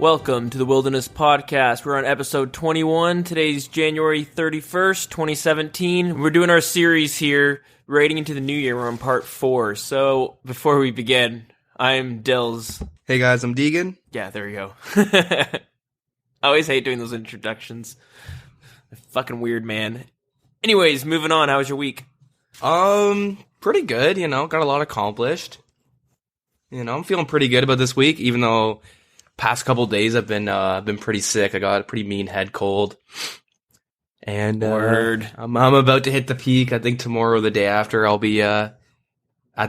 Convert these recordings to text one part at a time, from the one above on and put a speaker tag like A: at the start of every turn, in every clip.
A: Welcome to the Wilderness Podcast. We're on episode 21. Today's January 31st, 2017. We're doing our series here, raiding into the new year. We're on part 4. So, before we begin, I'm Dills.
B: Hey guys, I'm Deegan.
A: Yeah, there we go. I always hate doing those introductions. Fucking weird, man. Anyways, moving on. How was your week?
B: Pretty good, got a lot accomplished. I'm feeling pretty good about this week, even though past couple days I've been pretty sick. I got a pretty mean head cold. And I'm about to hit the peak. I think tomorrow or the day after I'll be at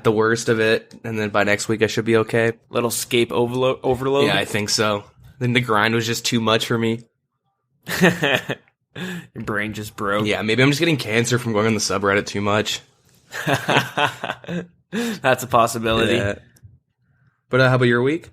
B: the worst of it, and then by next week I should be okay.
A: Little scape overload?
B: Yeah, I think so. Then the grind was just too much for me.
A: Your brain just broke.
B: Yeah, maybe I'm just getting cancer from going on the subreddit too much.
A: That's a possibility.
B: Yeah. But how about your week?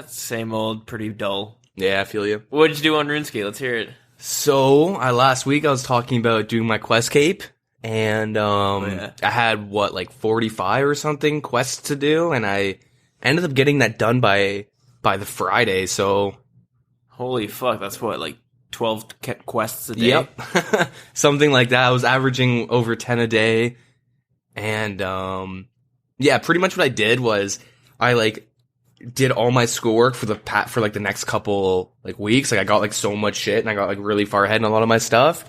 A: Same old, pretty dull.
B: Yeah, I feel you.
A: What did you do on RuneScape? Let's hear it.
B: So, last week I was talking about doing my quest cape, and I had, 45 or something quests to do, and I ended up getting that done by the Friday, so...
A: Holy fuck, that's 12 quests a day?
B: Yep. Something like that. I was averaging over 10 a day, and, pretty much what I did was, I, did all my schoolwork for the next couple weeks. I got so much shit, and I got really far ahead in a lot of my stuff.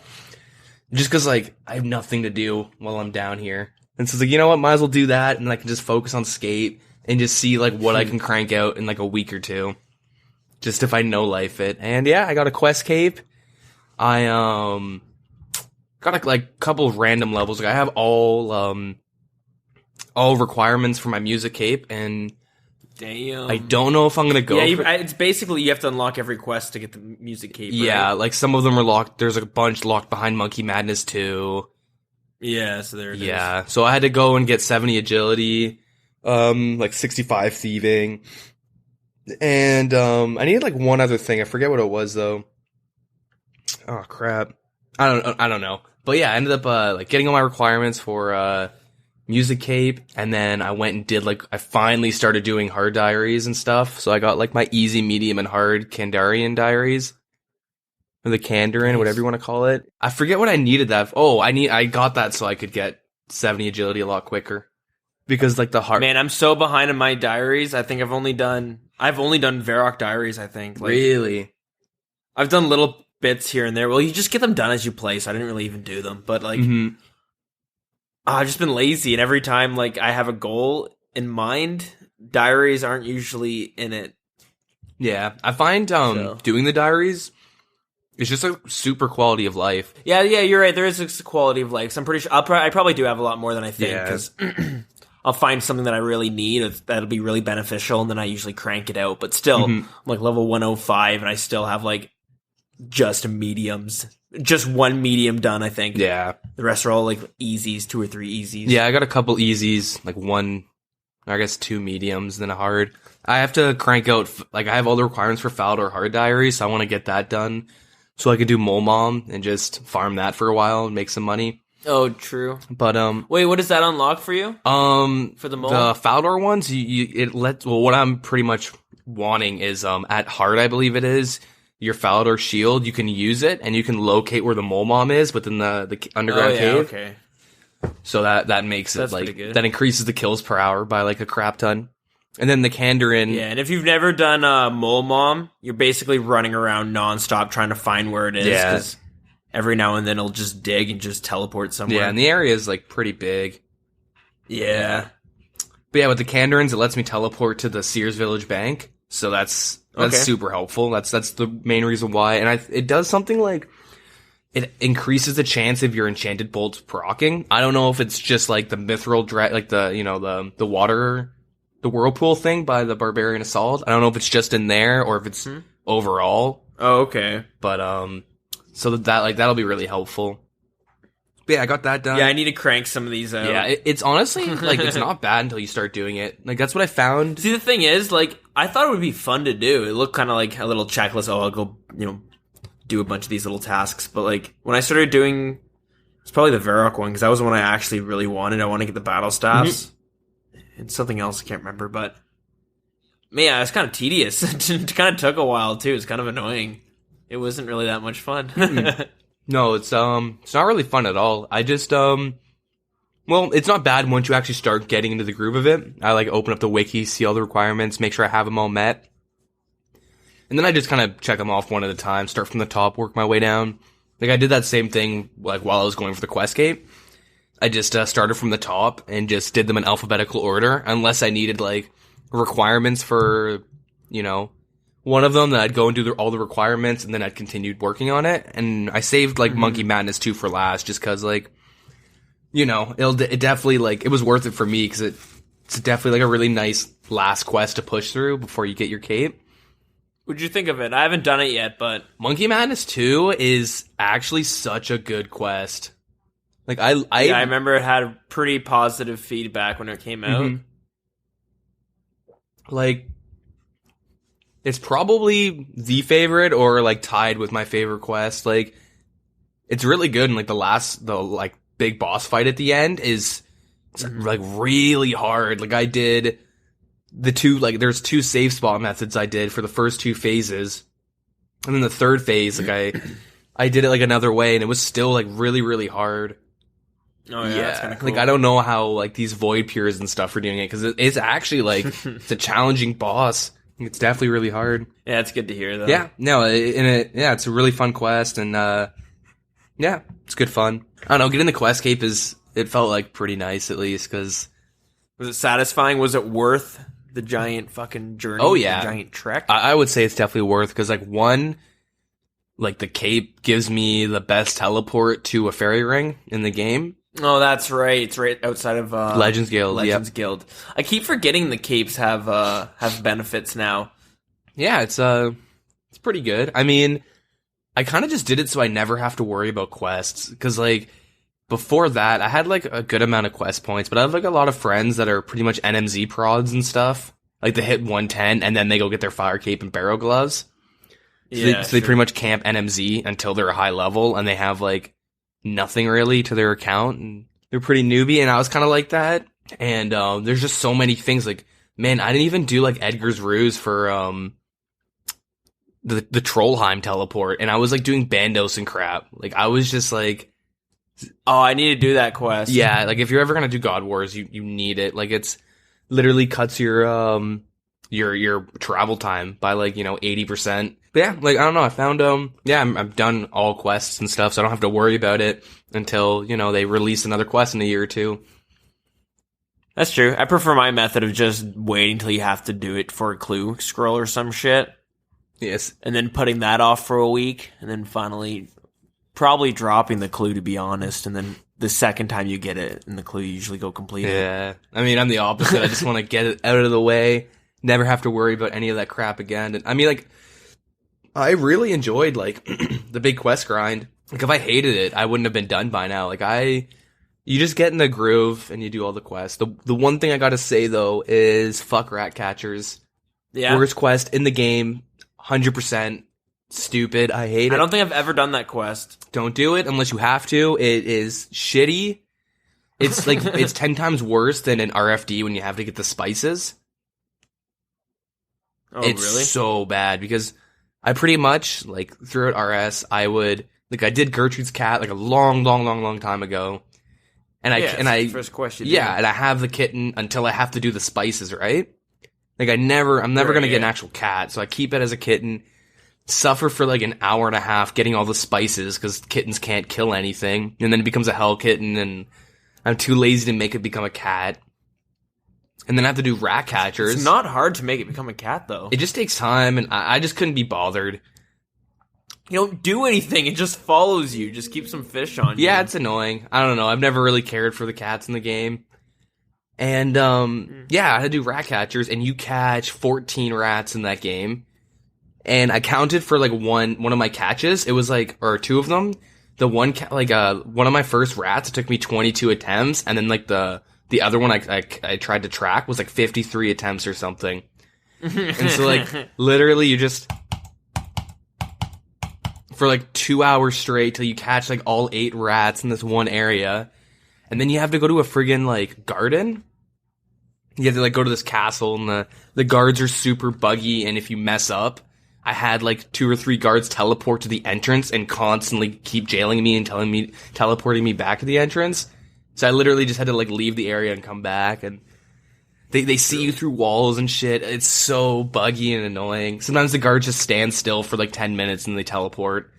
B: Just because I have nothing to do while I'm down here, and so you know what, might as well do that, and I can just focus on skate and just see what I can crank out in a week or two, just if I know life it. And yeah, I got a quest cape. I got a couple of random levels. I have all requirements for my music cape, and
A: damn,
B: I don't know if I'm gonna go.
A: Yeah, it's basically you have to unlock every quest to get the music cape.
B: Yeah,
A: right?
B: Some of them are locked. There's a bunch locked behind Monkey Madness 2.
A: Yeah, so there it is.
B: Yeah, so I had to go and get 70 agility, 65 thieving, and I needed one other thing. I forget what it was though. Oh crap, I don't know. But yeah, I ended up getting all my requirements for music cape, and then I went and did I finally started doing hard diaries and stuff. So I got my easy, medium, and hard Kandarian diaries, or the Kandarin, nice. Whatever you want to call it. I forget what I needed that. I got that so I could get 70 agility a lot quicker, because the hard.
A: Man, I'm so behind in my diaries. I think I've only done Varrock diaries. I think
B: really,
A: I've done little bits here and there. Well, you just get them done as you play, so I didn't really even do them. But
B: Mm-hmm.
A: I've just been lazy, and every time I have a goal in mind, diaries aren't usually in it.
B: Yeah, I find doing the diaries is just a super quality of life.
A: Yeah, you're right. There is a quality of life. So I'm pretty sure I probably do have a lot more than I think, because I'll find something that I really need that'll be really beneficial, and then I usually crank it out. But still, I'm level 105, and I still have just mediums. Just one medium done, I think.
B: Yeah. The
A: rest are all easies, 2 or 3 easies.
B: Yeah, I got a couple easies, one, I guess 2 mediums, then a hard. I have to crank out, I have all the requirements for Falador hard diary, so I want to get that done so I can do Mole Mom and just farm that for a while and make some money.
A: Oh, true.
B: But,
A: wait, what does that unlock for you? For the Mole?
B: The Falador ones, what I'm pretty much wanting is, at hard, I believe it is, your Falador shield, you can use it, and you can locate where the Mole Mom is within the underground cave.
A: Okay.
B: So that makes it, that increases the kills per hour by, a crap ton. And then the Kandarin...
A: Yeah, and if you've never done Mole Mom, you're basically running around nonstop trying to find where it is, because every now and then it'll just dig and just teleport somewhere.
B: Yeah, and the area is, pretty big.
A: Yeah.
B: But yeah, with the Kandarins, it lets me teleport to the Sears Village Bank, so that's super helpful. That's the main reason why. And it does something it increases the chance of your enchanted bolts proccing. I don't know if it's just the mithril the water, the whirlpool thing by the Barbarian Assault. I don't know if it's just in there or if it's overall.
A: Oh, okay.
B: But so that'll be really helpful. But yeah, I got that done.
A: Yeah, I need to crank some of these out.
B: Yeah, it's honestly, it's not bad until you start doing it. That's what I found.
A: See, the thing is, I thought it would be fun to do. It looked kind of like a little checklist. Oh, I'll go, do a bunch of these little tasks. But, when I started doing... It's probably the Varrock one, because that was the one I actually really wanted. I want to get the battle staffs. And something else, I can't remember. But Yeah, it's kind of tedious. It kind of took a while too. It's kind of annoying. It wasn't really that much fun.
B: No, it's not really fun at all. I just well, it's not bad once you actually start getting into the groove of it. I like open up the wiki, see all the requirements, make sure I have them all met. And then I just kind of check them off one at a time, start from the top, work my way down. Like I did that same thing like while I was going for the quest gate. I just started from the top and just did them in alphabetical order, unless I needed like requirements for, one of them, that I'd go and do all the requirements, and then I'd continued working on it. And I saved like Monkey Madness 2 for last, just cause like, it definitely like, it was worth it for me, cause it's definitely like a really nice last quest to push through before you get your cape.
A: What'd you think of it? I haven't done it yet, but
B: Monkey Madness 2 is actually such a good quest. Like I
A: remember it had pretty positive feedback when it came out.
B: Mm-hmm. Like, it's probably the favorite, or like tied with my favorite quest. Like, it's really good, and like the like big boss fight at the end is like really hard. Like I did the two, like there's 2 save spot methods I did for the first 2 phases, and then the third phase, like I did it like another way, and it was still like really, really hard.
A: Oh yeah, that's kind of cool.
B: Like I don't know how like these void pures and stuff are doing it, because it's actually like it's a challenging boss. It's definitely really hard.
A: Yeah, it's good to hear though.
B: Yeah, no, it's a really fun quest, and yeah, it's good fun. I don't know, getting the quest cape it felt like pretty nice, at least, because
A: was it satisfying? Was it worth the giant fucking journey?
B: Oh yeah,
A: the giant trek.
B: I would say it's definitely worth, because like one, like the cape gives me the best teleport to a fairy ring in the game.
A: Oh, that's right. It's right outside of
B: Legends Guild.
A: Legends Guild. I keep forgetting the capes have benefits now.
B: Yeah, it's pretty good. I mean, I kind of just did it so I never have to worry about quests, because like before that, I had like a good amount of quest points, but I have like a lot of friends that are pretty much NMZ prods and stuff. Like they hit 110 and then they go get their fire cape and barrel gloves. So they pretty much camp NMZ until they're a high level, and they have like nothing really to their account, and they're pretty newbie, and I was kind of like that. And there's just so many things. Like, man, I didn't even do like Edgar's Ruse for the Trollheim teleport, and I was like doing Bandos and crap. Like I was just like,
A: oh, I need to do that quest.
B: Yeah, like if you're ever gonna do God Wars, you need it. Like it's literally cuts your travel time by like 80%. But yeah, like, I don't know, I found, I've done all quests and stuff, so I don't have to worry about it until, they release another quest in a year or two.
A: That's true. I prefer my method of just waiting till you have to do it for a clue scroll or some shit.
B: Yes.
A: And then putting that off for a week, and then finally probably dropping the clue, to be honest, and then the second time you get it and the clue, you usually go complete it.
B: Yeah. I mean, I'm the opposite. I just want to get it out of the way, never have to worry about any of that crap again. And I mean, like, I really enjoyed, like, the big quest grind. Like, if I hated it, I wouldn't have been done by now. Like, you just get in the groove and you do all the quests. The one thing I gotta say, though, is fuck rat catchers.
A: Yeah.
B: Worst quest in the game, 100% stupid. I hate it.
A: I don't think I've ever done that quest.
B: Don't do it unless you have to. It is shitty. It's like, it's 10 times worse than an RFD when you have to get the spices.
A: Oh,
B: it's
A: really?
B: So bad, because I pretty much, like, throughout RS, I did Gertrude's cat, like, a long time ago. And I
A: first question.
B: Yeah, and I have the kitten until I have to do the spices, right? Like, I'm never gonna get an actual cat, so I keep it as a kitten, suffer for, like, an hour and a half getting all the spices, because kittens can't kill anything, and then it becomes a hell kitten, and I'm too lazy to make it become a cat. And then I have to do rat catchers.
A: It's not hard to make it become a cat, though.
B: It just takes time, and I just couldn't be bothered.
A: You don't do anything. It just follows you. Just keep some fish on you.
B: Yeah, it's annoying. I don't know. I've never really cared for the cats in the game. And, yeah, I had to do rat catchers, and you catch 14 rats in that game. And I counted for, like, one of my catches. It was, like, or 2 of them. The one, one of my first rats, it took me 22 attempts, and then, like, the other one I tried to track was like 53 attempts or something. And so like literally you just for like 2 hours straight till you catch like all 8 rats in this one area. And then you have to go to a friggin' like garden. You have to like go to this castle, and the guards are super buggy, and if you mess up, I had like 2 or 3 guards teleport to the entrance and constantly keep jailing me and teleporting me back to the entrance. So I literally just had to like leave the area and come back, and they see you through walls and shit. It's so buggy and annoying. Sometimes the guards just stand still for like 10 minutes and they teleport.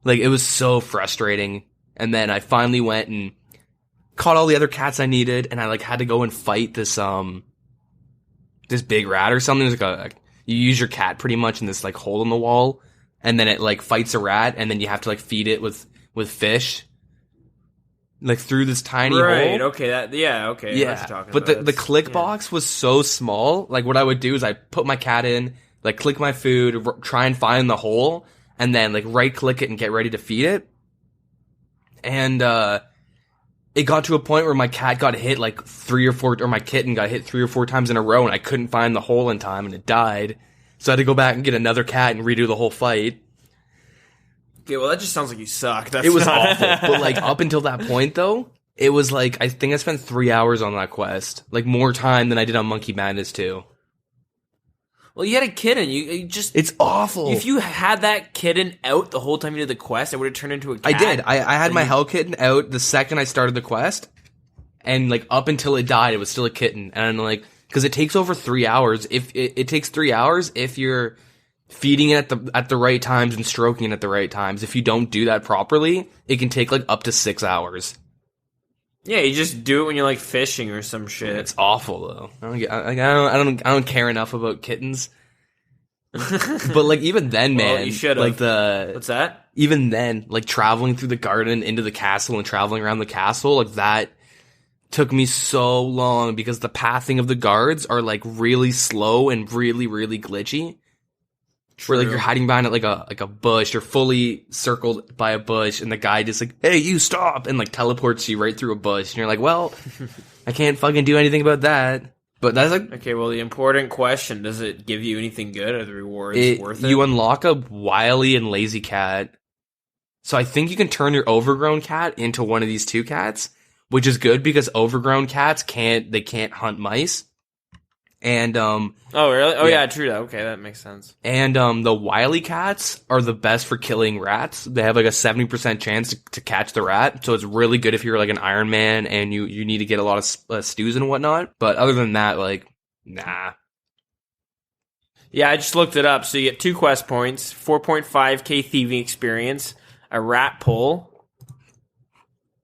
B: Like, it was so frustrating. And then I finally went and caught all the other cats I needed, and I like had to go and fight this big rat or something. It's like you use your cat pretty much in this like hole in the wall, and then it like fights a rat, and then you have to like feed it with fish, like through this tiny hole.
A: Right. Okay. Okay.
B: Yeah. But the click box was so small. Like, what I would do is I put my cat in, like click my food, try and find the hole, and then like right click it and get ready to feed it. And it got to a point where my cat got hit like 3 or 4, or my kitten got hit 3 or 4 times in a row, and I couldn't find the hole in time, and it died. So I had to go back and get another cat and redo the whole fight.
A: Okay, well, that just sounds like you suck.
B: It was awful. But like up until that point, though, it was like, I think I spent 3 hours on that quest. Like, more time than I did on Monkey Madness 2.
A: Well, you had a kitten. You just...
B: It's awful.
A: If you had that kitten out the whole time you did the quest, it would have turned into a cat.
B: I did. I had my hell kitten out the second I started the quest. And, like, up until it died, it was still a kitten. And I'm like... Because it takes over 3 hours. If it takes 3 hours if you're feeding it at the right times and stroking it at the right times. If you don't do that properly, it can take, like, up to 6 hours.
A: Yeah, you just do it when you're like fishing or some shit.
B: It's awful though. I don't care enough about kittens. But like, even then, man,
A: you should
B: like
A: what's that?
B: Even then, like traveling through the garden into the castle and traveling around the castle, like that took me so long because the pathing of the guards are like really slow and really, really glitchy. True. Where like you're hiding behind it like a bush, you're fully circled by a bush, and the guy just like, hey, you stop, and like teleports you right through a bush, and you're like, well, I can't fucking do anything about that. But that's like,
A: okay, well, the important question, does it give you anything good? Are the rewards worth it?
B: You unlock a wily and lazy cat. So I think you can turn your overgrown cat into one of these 2 cats, which is good because overgrown cats can't hunt mice. And
A: oh really? Oh yeah, true. Okay, that makes sense.
B: And the wily cats are the best for killing rats. They have like a 70% chance to catch the rat, so it's really good if you're like an Iron Man and you need to get a lot of stews and whatnot. But other than that, like, nah.
A: Yeah, I just looked it up. So you get 2 quest points, 4.5k thieving experience, a rat pull.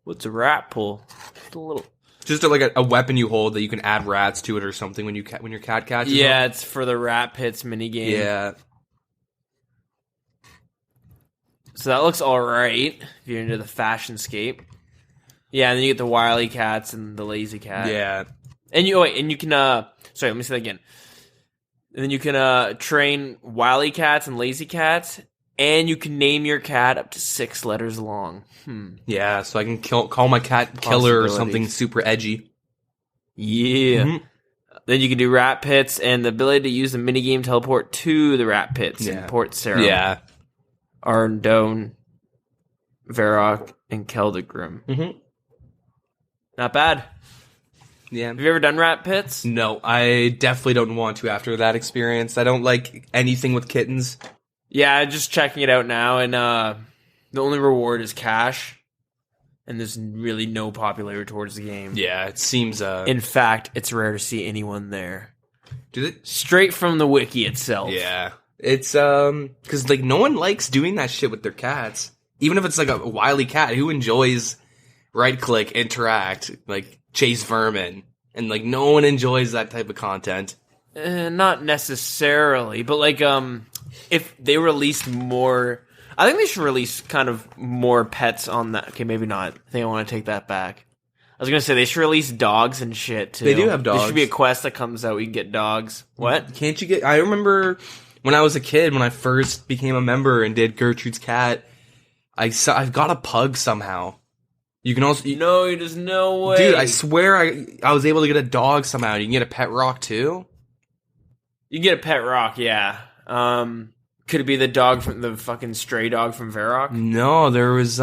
A: What's a rat pull? Just a little.
B: Just like a weapon you hold that you can add rats to it or something when your cat catches them.
A: Yeah, it's for the rat pits minigame.
B: Yeah.
A: So that looks alright if you're into the fashion scape. Yeah, and then you get the wily cats and the lazy cat.
B: Yeah.
A: And you can sorry, let me say that again. And then you can train wily cats and lazy cats, and you can name your cat up to 6 letters long.
B: Yeah, so I can call my cat Killer or something super edgy.
A: Yeah. Mm-hmm. Then you can do rat pits and the ability to use the minigame teleport to the rat pits in Port Sarim.
B: Yeah.
A: Arndone, Varrock, and Keldegrim.
B: Mm-hmm.
A: Not bad.
B: Yeah.
A: Have you ever done rat pits?
B: No, I definitely don't want to after that experience. I don't like anything with kittens.
A: Yeah, just checking it out now, and the only reward is cash, and there's really no popularity towards the game.
B: Yeah, it seems...
A: In fact, it's rare to see anyone there.
B: Did it?
A: Straight from the wiki itself.
B: Yeah. It's, because, like, no one likes doing that shit with their cats. Even if it's, like, a wily cat, who enjoys right-click, interact, like, chase vermin, and, like, no one enjoys that type of content.
A: Not necessarily, but, like, if they released more... I think they should release kind of more pets on that. Okay, maybe not. I think I want to take that back. I was going to say they should release dogs and shit, too.
B: They do have dogs.
A: There should be a quest that comes out where you can get dogs. What?
B: Can't you get... I remember when I was a kid, when I first became a member and did Gertrude's Cat, I've got a pug somehow. You can also...
A: No, there's no way.
B: Dude, I swear I was able to get a dog somehow. You can get a pet rock, too?
A: You can get a pet rock, yeah. Could it be the dog from the fucking stray dog from Varrock?
B: No, there was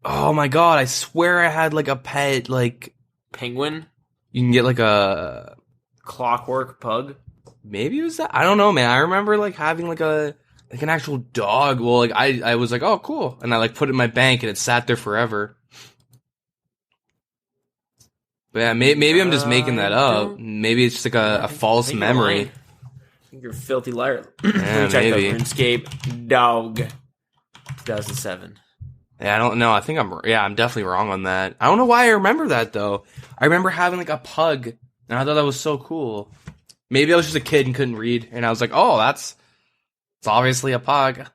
B: Oh my god, I swear I had like a pet, like
A: Penguin?
B: you can get like a
A: Clockwork pug?
B: maybe it was that. I don't know, man. I remember like having like an actual dog. Well, like I was like, oh cool, and I like put it in my bank and it sat there forever. But yeah, maybe I'm just making that up. Maybe it's just like a false memory.
A: I think you're a filthy liar.
B: Yeah,
A: Let me check
B: maybe.
A: that RuneScape dog 2007.
B: Yeah, I don't know. I think I'm definitely wrong on that. I don't know why I remember that though. I remember having like a pug, and I thought that was so cool. Maybe I was just a kid and couldn't read, and I was like, oh, it's obviously a pug.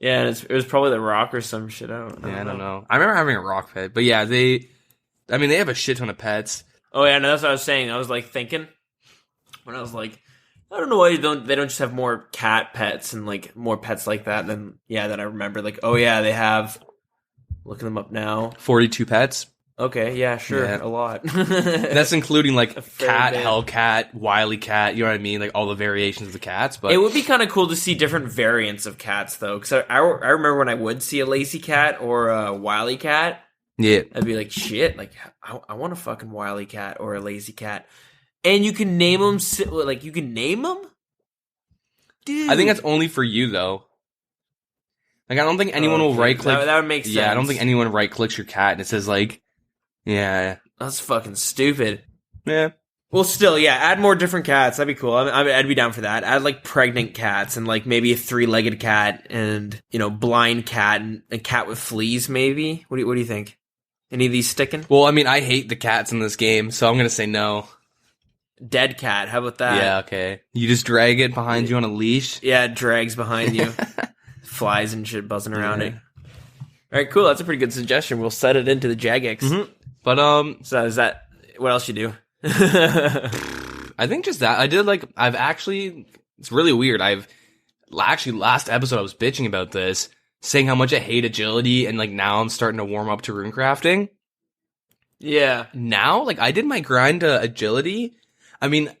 A: Yeah, and it was probably the Rock or some shit. I don't
B: know. I remember having a rock pet, but yeah, they have a shit ton of pets.
A: Oh yeah, no, that's what I was saying. I was like thinking when I was like, I don't know why they don't just have more cat pets and like more pets like that. And then I remember like, oh yeah, they have. Looking them up now.
B: 42 pets.
A: Okay, yeah, sure,
B: yeah.
A: A lot.
B: That's including like cat,
A: bit.
B: hellcat, wily cat. You know what I mean? Like all the variations of the cats. But
A: it would be kind of cool to see different variants of cats, though. Because I remember when I would see a lazy cat or a wily cat.
B: Yeah,
A: I'd be like, shit, like I want a fucking wily cat or a lazy cat, and you can name them. Like you can name them. Dude,
B: I think that's only for you though. Like I don't think anyone will right click.
A: That would make sense.
B: Yeah, I don't think anyone right clicks your cat and it says like. Yeah.
A: That's fucking stupid.
B: Yeah.
A: Well, still, yeah, add more different cats. That'd be cool. I'd be down for that. Add, like, pregnant cats and, like, maybe a 3-legged cat and, blind cat and a cat with fleas, maybe? What do you think? Any of these sticking?
B: Well, I mean, I hate the cats in this game, so I'm gonna say no.
A: Dead cat. How about that?
B: Yeah, okay. You just drag it behind you on a leash?
A: Yeah, it drags behind you. Flies and shit buzzing around it. All right, cool. That's a pretty good suggestion. We'll set it into the Jagex.
B: Mm-hmm. But,
A: so is that, what else you do?
B: I think just that. It's really weird. Last episode I was bitching about this, saying how much I hate agility, and, like, now I'm starting to warm up to runecrafting.
A: Yeah.
B: Now, like, I did my grind to agility. I mean,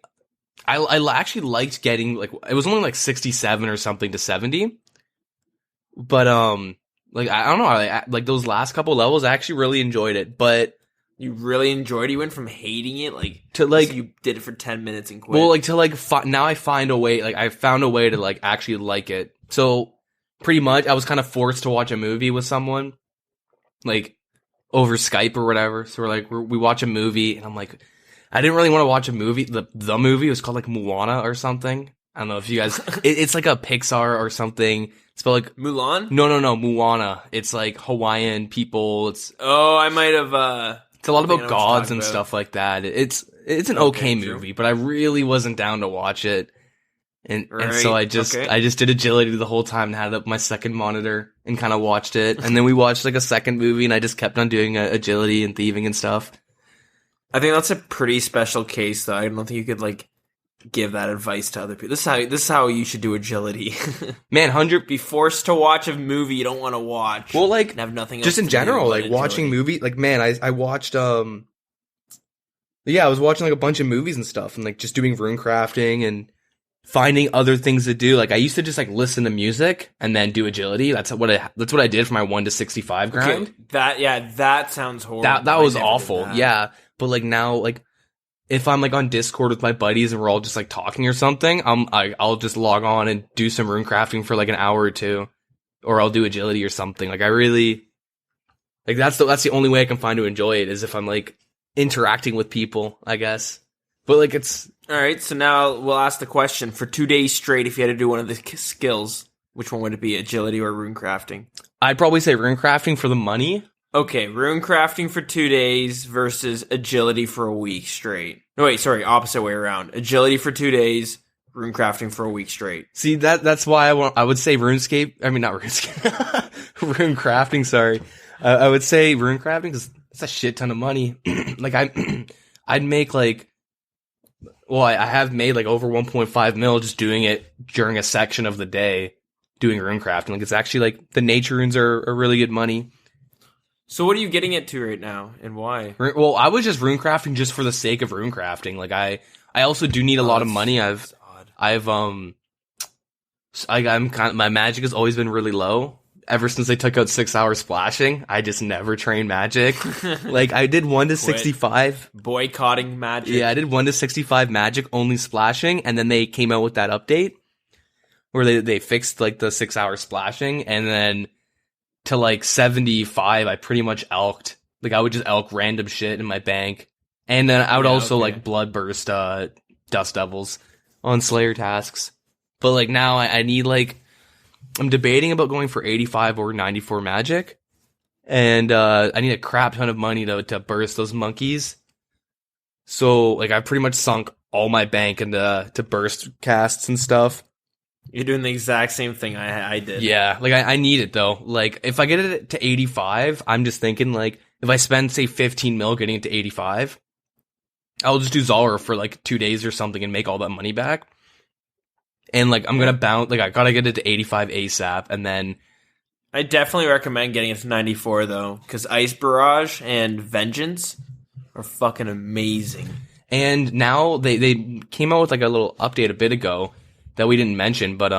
B: I actually liked getting, like, it was only, like, 67 or something to 70. But, like, I don't know, like, those last couple levels, I actually really enjoyed it, but...
A: You really enjoyed it? You went from hating it, like,
B: to, like...
A: So you did it for 10 minutes and quit?
B: Well, like, to, like, now I find a way, like, I found a way to, like, actually like it. So, pretty much, I was kind of forced to watch a movie with someone, like, over Skype or whatever. So we watch a movie, and I'm like, I didn't really want to watch a movie. The movie was called, like, Moana or something. I don't know if you guys... it's like a Pixar or something... It's spelled like
A: Mulan?
B: No, Moana. It's like Hawaiian people.
A: I might have
B: it's a lot about gods and stuff like that. It's an okay movie, but I really wasn't down to watch it. And so I just did agility the whole time and had it up my second monitor and kind of watched it. And then we watched like a second movie and I just kept on doing agility and thieving and stuff.
A: I think that's a pretty special case though. I don't think you could like give that advice to other people. This is how you should do agility.
B: Man,
A: be forced to watch a movie you don't want to watch.
B: Well, like,
A: and have nothing else
B: just in general, like watching movie. Like, man, I watched I was watching like a bunch of movies and stuff, and like just doing rune crafting and finding other things to do. Like I used to just like listen to music and then do agility. That's what I did for my 1 to 65 grind.
A: Okay. That sounds horrible.
B: That was awful. Yeah, but like now, like. If I'm like on Discord with my buddies and we're all just like talking or something, I'll just log on and do some rune crafting for like an hour or two, or I'll do agility or something. Like I really, like that's the only way I can find to enjoy it is if I'm like interacting with people, I guess. But like it's
A: all right. So now we'll ask the question: for 2 days straight, if you had to do one of the skills, which one would it be, agility or rune crafting?
B: I'd probably say rune crafting for the money.
A: Okay, rune crafting for 2 days versus agility for a week straight. No, wait, sorry, opposite way around. Agility for 2 days, rune crafting for a week straight.
B: See, that's why I would say RuneScape. I mean, not RuneScape. Rune crafting, sorry. I would say rune crafting because it's a shit ton of money. Like, I'd make like... Well, I have made like over 1.5 mil just doing it during a section of the day, doing rune crafting. Like, it's actually like, the nature runes are really good money.
A: So what are you getting it to right now, and why?
B: Well, I was just rune crafting just for the sake of rune crafting. Like I also do need a lot of money. I'm kind of, my magic has always been really low, ever since they took out 6-hour splashing, I just never trained Magic. Like, I did 1 to 65.
A: Boycotting Magic.
B: Yeah, I did 1 to 65 Magic, only splashing, and then they came out with that update where they fixed, like, the 6-hour splashing, and then to, like, 75, I pretty much elked. Like, I would just elk random shit in my bank. And then I would also, like, bloodburst Dust Devils on Slayer tasks. But, like, now I need, like... I'm debating about going for 85 or 94 Magic. And I need a crap ton of money to burst those monkeys. So, like, I pretty much sunk all my bank into burst casts and stuff.
A: You're doing the exact same thing I did.
B: Yeah, like, I need it, though. Like, if I get it to 85, I'm just thinking, like, if I spend, say, 15 mil getting it to 85, I'll just do Zalra for, like, 2 days or something and make all that money back. And, like, I'm gonna bounce, like, I gotta get it to 85 ASAP, and then...
A: I definitely recommend getting it to 94, though, because Ice Barrage and Vengeance are fucking amazing.
B: And now they came out with, like, a little update a bit ago that we didn't mention, but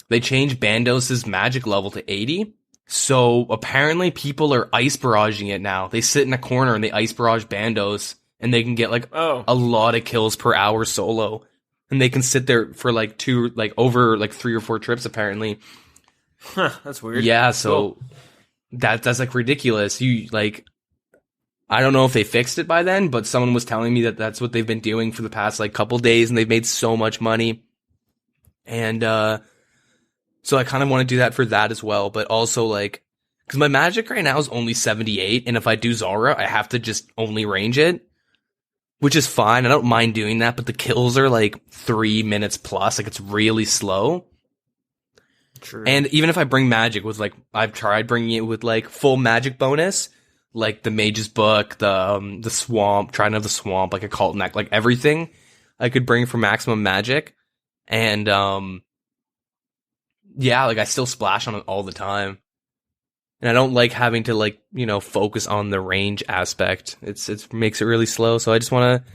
B: they changed Bandos' magic level to 80. So, apparently people are Ice Barraging it now. They sit in a corner and they Ice Barrage Bandos, and they can get, like, a lot of kills per hour solo. And they can sit there for, like, over 3 or 4 trips, apparently.
A: Huh, that's weird.
B: Yeah, so that's, like, ridiculous. You, like, I don't know if they fixed it by then, but someone was telling me that that's what they've been doing for the past, like, couple days, and they've made so much money. And, so I kind of want to do that for that as well, but also, like, because my Magic right now is only 78, and if I do Zalra, I have to just only range it. Which is fine. I don't mind doing that, but the kills are like 3 minutes plus. Like, it's really slow.
A: True.
B: And even if I bring Magic with, like, I've tried bringing it with, like, full Magic bonus, like the Mage's Book, the Swamp, Trident of the Swamp, like a Cult Neck, like everything I could bring for maximum Magic. And, yeah, like, I still splash on it all the time. And I don't like having to, like, you know, focus on the range aspect. It makes it really slow. So I just want to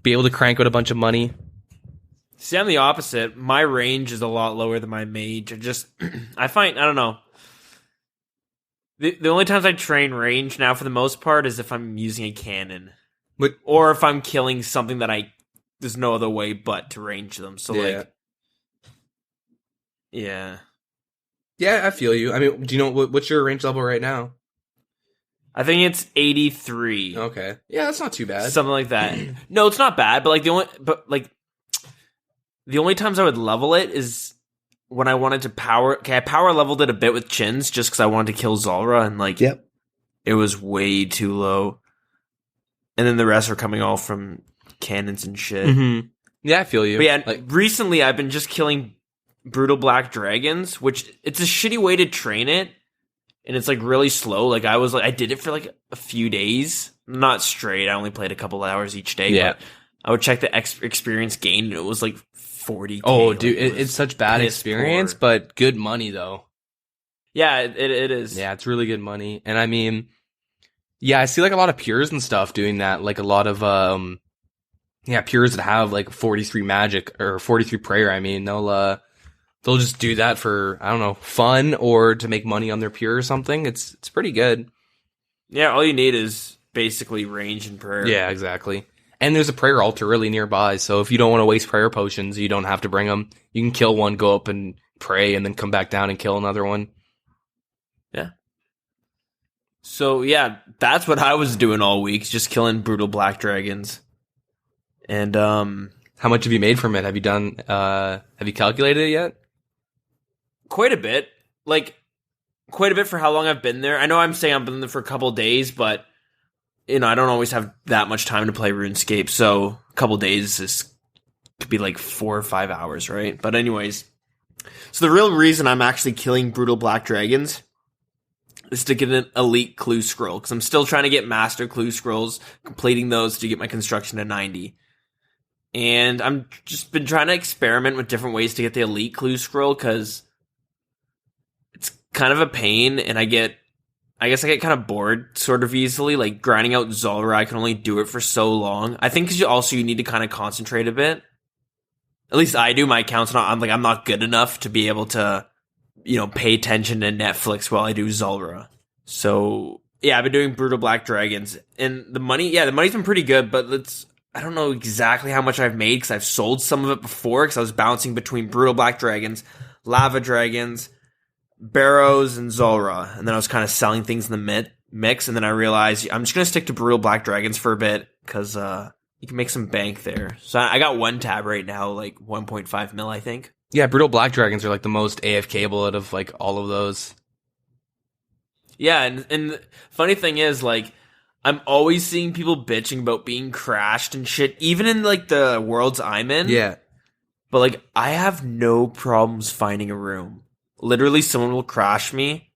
B: be able to crank out a bunch of money.
A: See, I'm the opposite. My range is a lot lower than my mage. I don't know. The only times I train range now, for the most part, is if I'm using a cannon. Or if I'm killing something that there's no other way but to range them. So, like, yeah.
B: Yeah, I feel you. I mean, do you know what's your range level right now?
A: I think it's 83.
B: Okay. Yeah, that's not too bad.
A: Something like that. No, it's not bad, but the only times I would level it is when I wanted to power. Okay, I power leveled it a bit with chins just because I wanted to kill Zalra, and, like, it was way too low. And then the rest are coming all from cannons and shit.
B: Mm-hmm. Yeah, I feel you.
A: But yeah, like, recently I've been just killing Brutal Black Dragons, which it's a shitty way to train it, and it's, like, really slow. Like, I did it for, like, a few days, not straight. I only played a couple hours each day.
B: Yeah,
A: but I would check the experience gain, and it was like 40.
B: Oh, dude, it's such bad experience, but good money though.
A: Yeah, it is.
B: Yeah, it's really good money, and I mean, yeah, I see, like, a lot of pures and stuff doing that. Like, a lot of pures that have, like, 43 magic or 43 prayer. I mean, they'll just do that for, I don't know, fun or to make money on their pure or something. It's pretty good.
A: Yeah, all you need is basically range and prayer.
B: Yeah, exactly. And there's a prayer altar really nearby, so if you don't want to waste prayer potions, you don't have to bring them. You can kill one, go up and pray, and then come back down and kill another one.
A: Yeah. So, yeah, that's what I was doing all week, just killing Brutal Black Dragons. And,
B: how much have you made from it? Have you calculated it yet?
A: Quite a bit. Like, quite a bit for how long I've been there. I know I'm saying I've been there for a couple days, but, you know, I don't always have that much time to play RuneScape, so a couple days could be like 4 or 5 hours, right? But anyways, so the real reason I'm actually killing Brutal Black Dragons is to get an elite clue scroll, because I'm still trying to get master clue scrolls, completing those to get my construction to 90. And I'm just been trying to experiment with different ways to get the elite clue scroll, because it's kind of a pain, and I guess I get kind of bored sort of easily. Like, grinding out Zalra, I can only do it for so long. I think because you need to kind of concentrate a bit. At least I do. My account's I'm not good enough to be able to pay attention to Netflix while I do Zulrah. So yeah, I've been doing Brutal Black Dragons, and the money's been pretty good, but I don't know exactly how much I've made because I've sold some of it before because I was bouncing between Brutal Black Dragons, Lava Dragons, Barrows, and Zulrah, and then I was kind of selling things in the mix, and then I realized I'm just gonna stick to Brutal Black Dragons for a bit because you can make some bank there. So I got one tab right now, like 1.5 mil, I think.
B: Yeah, Brutal Black Dragons are like the most AFK-able out of like all of those.
A: Yeah, and the funny thing is, like, I'm always seeing people bitching about being crashed and shit, even in like the worlds I'm in.
B: Yeah.
A: But like, I have no problems finding a room. Literally, someone will crash me,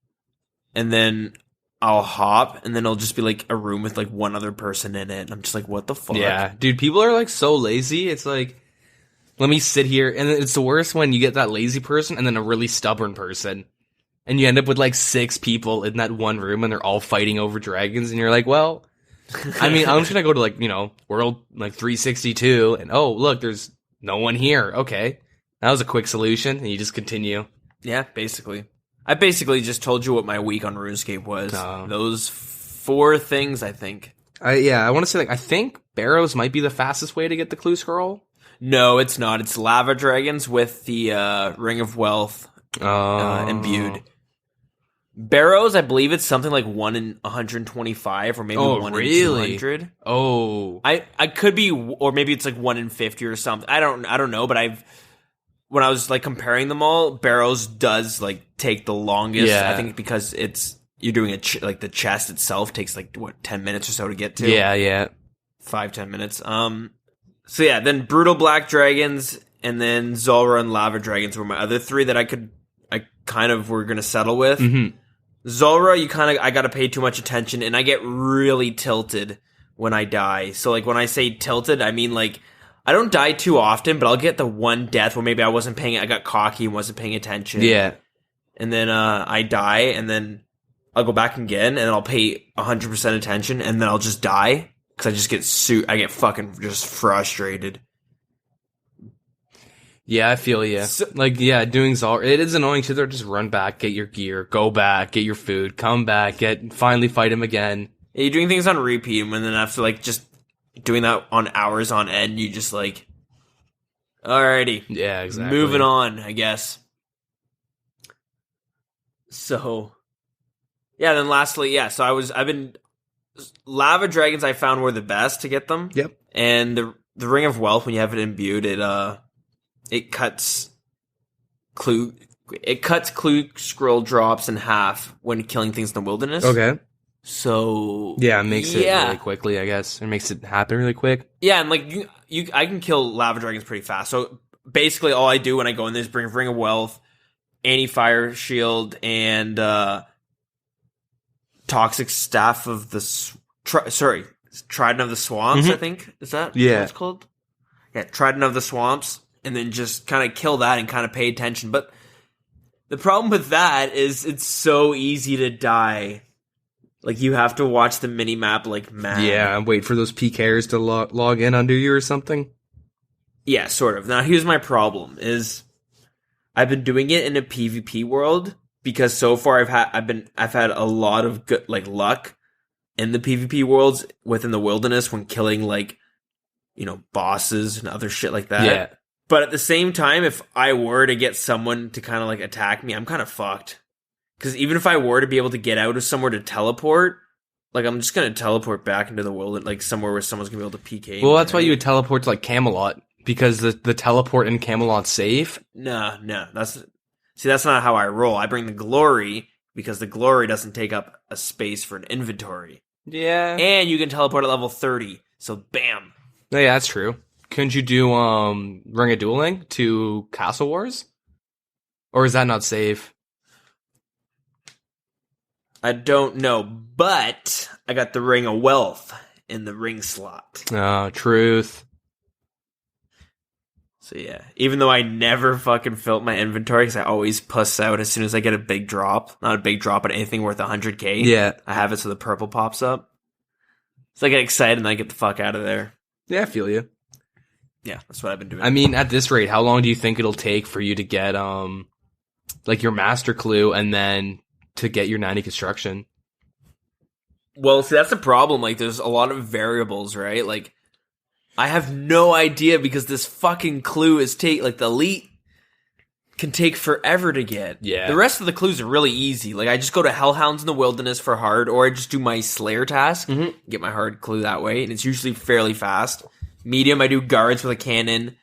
A: and then I'll hop, and then it'll just be like a room with like one other person in it. And I'm just like, what the fuck?
B: Yeah, dude, people are like so lazy. It's like, let me sit here, and it's the worst when you get that lazy person and then a really stubborn person. And you end up with like 6 people in that one room and they're all fighting over dragons. And you're like, well, I mean, I'm just going to go to like, world like 362 and look, there's no one here. Okay. That was a quick solution. And you just continue.
A: Yeah, basically. I basically just told you what my week on RuneScape was. Those 4 things, I think.
B: I want to say like, I think Barrows might be the fastest way to get the clue scroll.
A: No, it's not. It's Lava Dragons with the Ring of Wealth imbued. Barrows, I believe it's something like 1 in 125 or maybe 1 in 200.
B: Oh,
A: I could be, or maybe it's like 1 in 50 or something. I don't know, but when I was like comparing them all, Barrows does like take the longest.
B: Yeah.
A: I think because you're doing like the chest itself takes like 10 minutes or so to get to.
B: Yeah.
A: 5-10 minutes. So yeah, then Brutal Black Dragons and then Zulrah and Lava Dragons were my other 3 that I kind of were gonna settle with.
B: Mm-hmm.
A: Zulrah, I gotta pay too much attention, and I get really tilted when I die. So like when I say tilted, I mean like I don't die too often, but I'll get the one death where maybe I got cocky and wasn't paying attention.
B: Yeah.
A: And then I die, and then I'll go back again, and I'll pay 100% attention, and then I'll just die because I just get fucking just frustrated.
B: Yeah, I feel you. So, doing Zulrah, it is annoying too. Just run back, get your gear, go back, get your food, come back, finally fight him again.
A: Yeah, you're doing things on repeat, and then after like just doing that on hours on end, you just like, alrighty.
B: Yeah, exactly.
A: Moving on, I guess. So, yeah, then lastly, so I've been, Lava Dragons I found were the best to get them.
B: Yep.
A: And the Ring of Wealth, when you have it imbued, it cuts clue scroll drops in half when killing things in the wilderness.
B: Okay.
A: So
B: yeah, it makes it really quickly, I guess. It makes it happen really quick.
A: Yeah, and like I can kill Lava Dragons pretty fast. So basically all I do when I go in there is bring Ring of Wealth, Anti-Fire Shield, and Toxic Staff of the Trident of the Swamps, I think. Is that what it's called? Yeah, Trident of the Swamps. And then just kind of kill that and kind of pay attention. But the problem with that is it's so easy to die. Like, you have to watch the mini-map like mad.
B: Yeah, wait for those PKers to log in under you or something.
A: Yeah, sort of. Now, here's my problem, is I've been doing it in a PvP world because so far I've had a lot of good, like, luck in the PvP worlds within the wilderness when killing, like, bosses and other shit like that.
B: Yeah.
A: But at the same time, if I were to get someone to kind of like attack me, I'm kind of fucked. Because even if I were to be able to get out of somewhere to teleport, like I'm just going to teleport back into the world, like somewhere where someone's going to be able to PK me.
B: Well, that's why you would teleport to like Camelot, because the teleport in Camelot's safe.
A: No. That's not how I roll. I bring the glory because the glory doesn't take up a space for an inventory.
B: Yeah.
A: And you can teleport at level 30. So bam.
B: Yeah, that's true. Couldn't you do Ring of Dueling to Castle Wars? Or is that not safe?
A: I don't know, but I got the Ring of Wealth in the ring slot.
B: Oh, truth.
A: So yeah, even though I never fucking filled my inventory because I always puss out as soon as I get a big drop. Not a big drop, but anything worth 100k.
B: Yeah.
A: I have it so the purple pops up. So I get excited and I get the fuck out of there.
B: Yeah, I feel you.
A: Yeah, that's what I've been doing.
B: I mean, at this rate, how long do you think it'll take for you to get like your master clue and then to get your 90 construction.
A: Well, see, that's the problem. Like, there's a lot of variables, right? Like, I have no idea because this fucking clue is like the elite can take forever to get.
B: Yeah.
A: The rest of the clues are really easy. Like, I just go to Hellhounds in the Wilderness for hard, or I just do my Slayer task, get my hard clue that way, and it's usually fairly fast. Medium, I do guards with a cannon,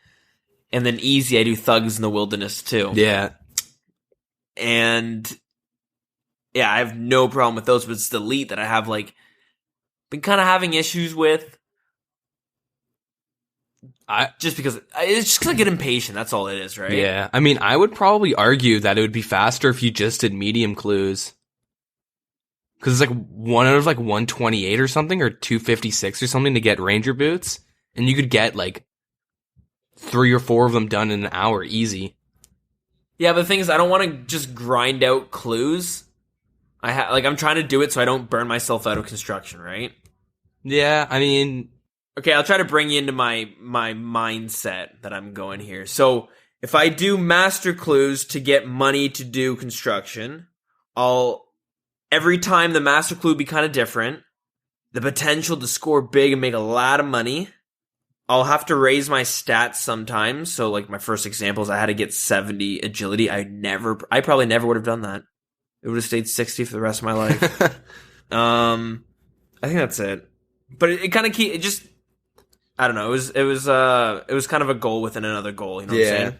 A: and then easy, I do thugs in the Wilderness too.
B: Yeah.
A: And yeah, I have no problem with those, but it's the elite that I have like been kind of having issues with. Just because I get impatient. That's all it is, right?
B: Yeah. I mean, I would probably argue that it would be faster if you just did medium clues. Because it's like one out of like 128 or something, or 256 or something to get ranger boots. And you could get like 3 or 4 of them done in an hour, easy.
A: Yeah, but the thing is, I don't want to just grind out clues. I'm trying to do it so I don't burn myself out of construction, right?
B: Yeah, I mean...
A: Okay, I'll try to bring you into my mindset that I'm going here. So, if I do master clues to get money to do construction, every time the master clue be kind of different, the potential to score big and make a lot of money, I'll have to raise my stats sometimes. So, like, my first example is I had to get 70 agility. I probably never would have done that. It would have stayed 60 for the rest of my life. I think that's it. But it kind of I don't know. It was kind of a goal within another goal. You know what I'm saying?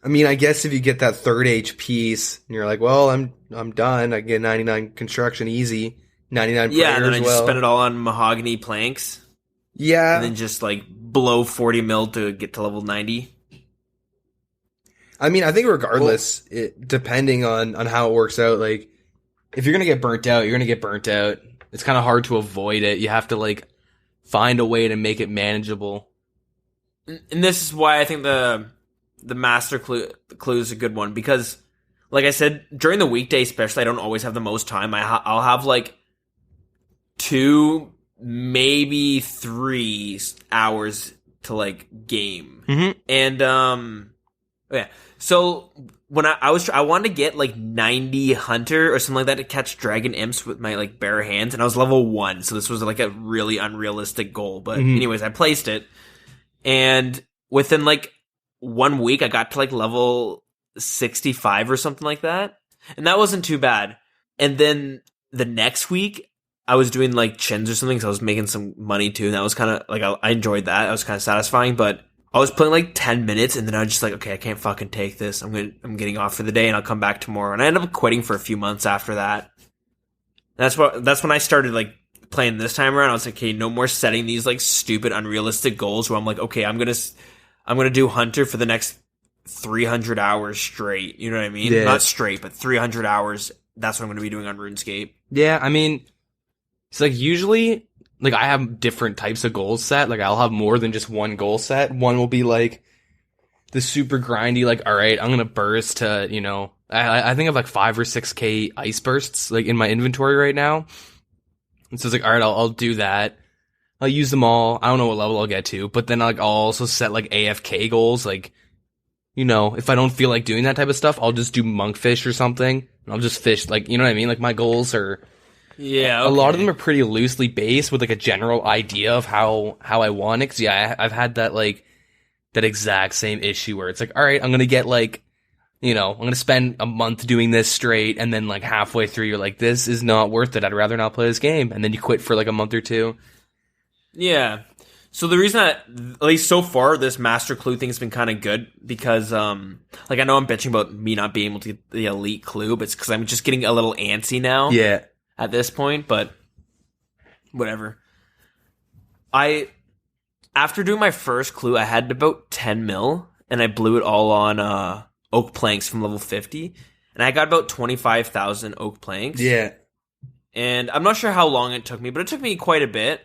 B: I mean, I guess if you get that third H piece, and you're like, well, I'm done. I get 99 construction easy, 99.
A: Yeah, and then I just spend it all on mahogany planks.
B: Yeah,
A: and then just like blow 40 mil to get to level 90.
B: I mean, I think regardless, depending on how it works out, like if you're gonna get burnt out, you're gonna get burnt out. It's kind of hard to avoid it. You have to like find a way to make it manageable.
A: And this is why I think the master clue is a good one, because like I said, during the weekday especially, I don't always have the most time. I'll have like 2, maybe 3 hours to like game. And yeah. So when I wanted to get like 90 hunter or something like that to catch dragon imps with my like bare hands, and I was level 1, so this was like a really unrealistic goal. But anyways, I placed it, and within like 1 week, I got to like level 65 or something like that, and that wasn't too bad. And then the next week, I was doing like chins or something, so I was making some money too, and that was kind of like I enjoyed that. That was kind of satisfying, but I was playing like 10 minutes, and then I was just like, okay, I can't fucking take this. I'm getting off for the day, and I'll come back tomorrow. And I ended up quitting for a few months after that. That's when I started like playing this time around. I was like, okay, no more setting these like stupid, unrealistic goals where I'm like, okay, I'm gonna do hunter for the next 300 hours straight. You know what I mean?
B: Yeah.
A: Not straight, but 300 hours. That's what I'm gonna be doing on RuneScape.
B: Yeah, I mean, it's like usually, like, I have different types of goals set. Like, I'll have more than just one goal set. One will be, like, the super grindy, like, all right, I'm going to burst to, you know, I think I have, like, 5 or 6K ice bursts, like, in my inventory right now. And so it's like, all right, I'll do that. I'll use them all. I don't know what level I'll get to. But then, like, I'll also set, like, AFK goals. Like, you know, if I don't feel like doing that type of stuff, I'll just do monkfish or something. And I'll just fish, like, you know what I mean? Like, my goals are...
A: Yeah, okay.
B: A lot of them are pretty loosely based with like a general idea of how I want it. 'Cause yeah, I've had that like that exact same issue where it's like, all right, I'm gonna get like, you know, I'm gonna spend a month doing this straight, and then like halfway through, you're like, this is not worth it. I'd rather not play this game, and then you quit for like a month or 2.
A: Yeah. So the reason that, at least so far, this master clue thing has been kind of good because, like I know I'm bitching about me not being able to get the elite clue, but it's because I'm just getting a little antsy now.
B: Yeah.
A: At this point, but whatever. After doing my first clue, I had about 10 mil, and I blew it all on oak planks from level 50, and I got about 25,000 oak planks.
B: Yeah.
A: And I'm not sure how long it took me, but it took me quite a bit.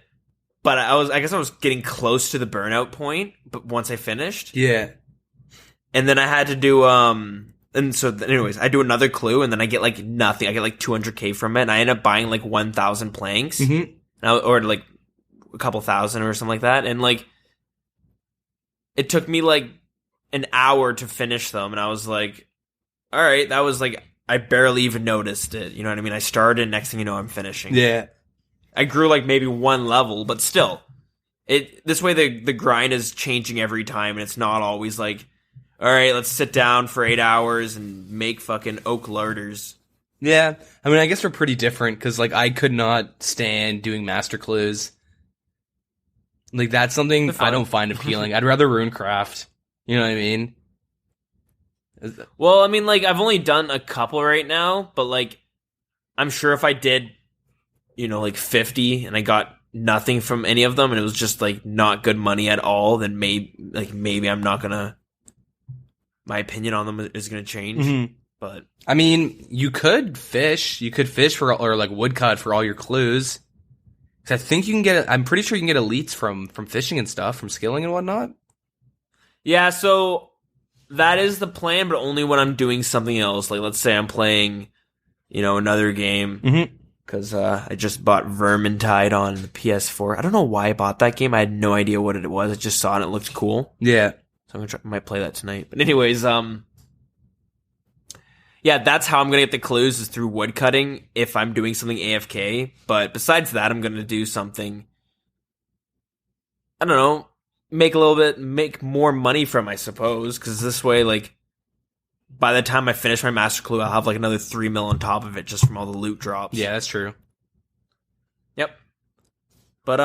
A: But I guess I was getting close to the burnout point, but once I finished.
B: Yeah.
A: And then I had to do and so, anyways, I do another clue, and then I get, like, nothing. I get, like, 200k from it, and I end up buying, like, 1,000 planks. Or, like, a couple thousand or something like that. And, like, it took me, like, an hour to finish them, and I was like, all right, that was like, I barely even noticed it. You know what I mean? I started, and next thing you know, I'm finishing.
B: Yeah.
A: I grew like maybe one level, but still, this way the grind is changing every time, and it's not always like, all right, let's sit down for 8 hours and make fucking oak larders.
B: Yeah, I mean, I guess we're pretty different, because, like, I could not stand doing master clues. Like, that's something I don't find appealing. I'd rather runecraft. You know what I mean?
A: Well, I mean, like, I've only done a couple right now, but, like, I'm sure if I did, you know, like, 50, and I got nothing from any of them, and it was just, like, not good money at all, then maybe I'm not gonna... My opinion on them is gonna change.
B: Mm-hmm.
A: But
B: I mean, you could fish. You could fish or like woodcut for all your clues. 'Cause I think you can get. I'm pretty sure you can get elites from fishing and stuff, from skilling and whatnot.
A: Yeah, so that is the plan, but only when I'm doing something else. Like, let's say I'm playing, you know, another game. Because I just bought Vermintide on the PS4. I don't know why I bought that game. I had no idea what it was. I just saw it and it looked cool.
B: Yeah.
A: So I'm gonna might play that tonight. But anyways, yeah, that's how I'm going to get the clues, is through woodcutting if I'm doing something AFK. But besides that, I'm going to do something, I don't know, make more money from, I suppose. Because this way, like, by the time I finish my master clue, I'll have like another 3 mil on top of it just from all the loot drops.
B: Yeah, that's true.
A: Yep. But,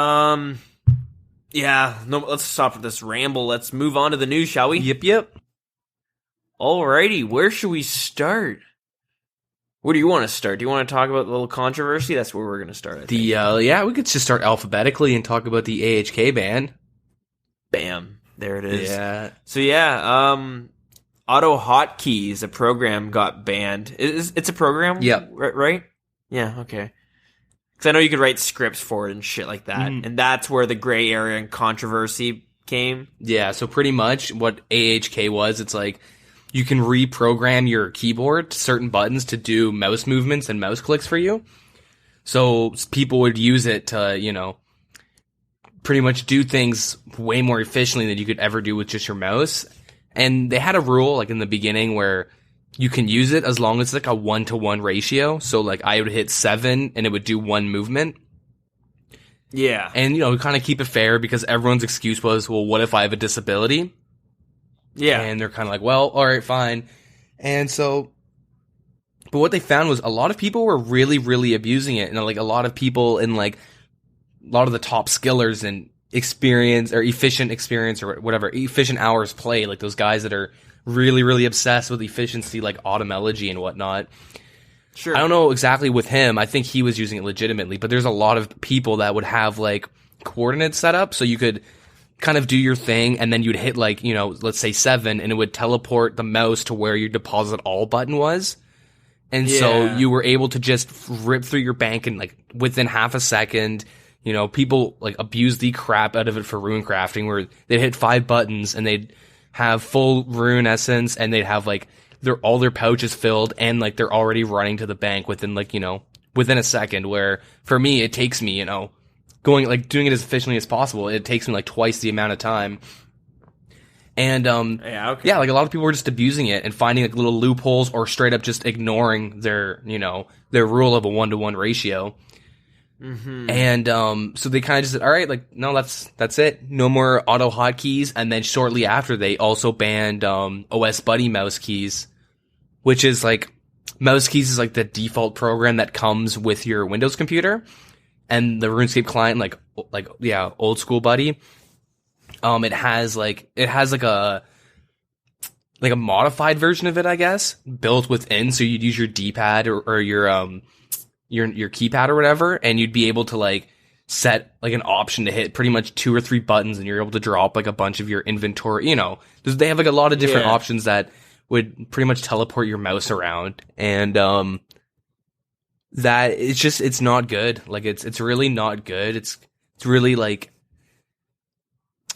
A: yeah, no, let's stop with this ramble. Let's move on to the news, shall we?
B: Yep.
A: Alrighty, where should we start? Where do you want to start? Do you want to talk about the little controversy? That's where we're going to start, I think.
B: Yeah, we could just start alphabetically and talk about the AHK ban.
A: Bam. There it is.
B: Yeah.
A: So Auto Hotkeys, a program, got banned. It's a program?
B: Yep.
A: Right? Yeah, okay. Because I know you could write scripts for it and shit like that. Mm-hmm. And that's where the gray area and controversy came.
B: Yeah, so pretty much what AHK was, it's like, you can reprogram your keyboard to certain buttons to do mouse movements and mouse clicks for you. So people would use it to, you know, pretty much do things way more efficiently than you could ever do with just your mouse. And they had a rule, like, in the beginning where you can use it as long as it's like a 1-to-1 ratio. So, like, I would hit 7 and it would do one movement.
A: Yeah.
B: And, you know, kind of keep it fair, because everyone's excuse was, well, what if I have a disability?
A: Yeah.
B: And they're kind of like, well, all right, fine. And so, but what they found was a lot of people were really, really abusing it. And like a lot of people in like a lot of the top skillers and experience or efficient experience or whatever, efficient hours play, like those guys that are really, really obsessed with efficiency, like automelogy and whatnot.
A: Sure.
B: I don't know exactly with him. I think he was using it legitimately, but there's a lot of people that would have like coordinates set up so you could kind of do your thing, and then you'd hit like, you know, let's say 7, and it would teleport the mouse to where your deposit all button was. And so you were able to just rip through your bank in like within half a second. You know, people like abuse the crap out of it for rune crafting, where they'd hit 5 buttons and they'd have full rune essence, and they'd have like all their pouches filled, and like they're already running to the bank within like, you know, within a second. Where for me, it takes me, you know, doing it as efficiently as possible, it takes me like twice the amount of time. And yeah, like a lot of people were just abusing it and finding like little loopholes, or straight up just ignoring their, you know, their rule of a 1-to-1 ratio. Mm-hmm. And so they kind of just said, all right, like, no, that's it, no more auto hotkeys. And then shortly after, they also banned OS Buddy mouse keys, which is like, mouse keys is like the default program that comes with your Windows computer. And the RuneScape client, like yeah, old school Buddy, it has like a modified version of it, I guess, built within. So you'd use your D-pad or your keypad or whatever, and you'd be able to like set like an option to hit pretty much 2 or 3 buttons, and you're able to drop like a bunch of your inventory. You know, they have like a lot of different options that would pretty much teleport your mouse around, and that it's not good. Like it's really not good. It's really like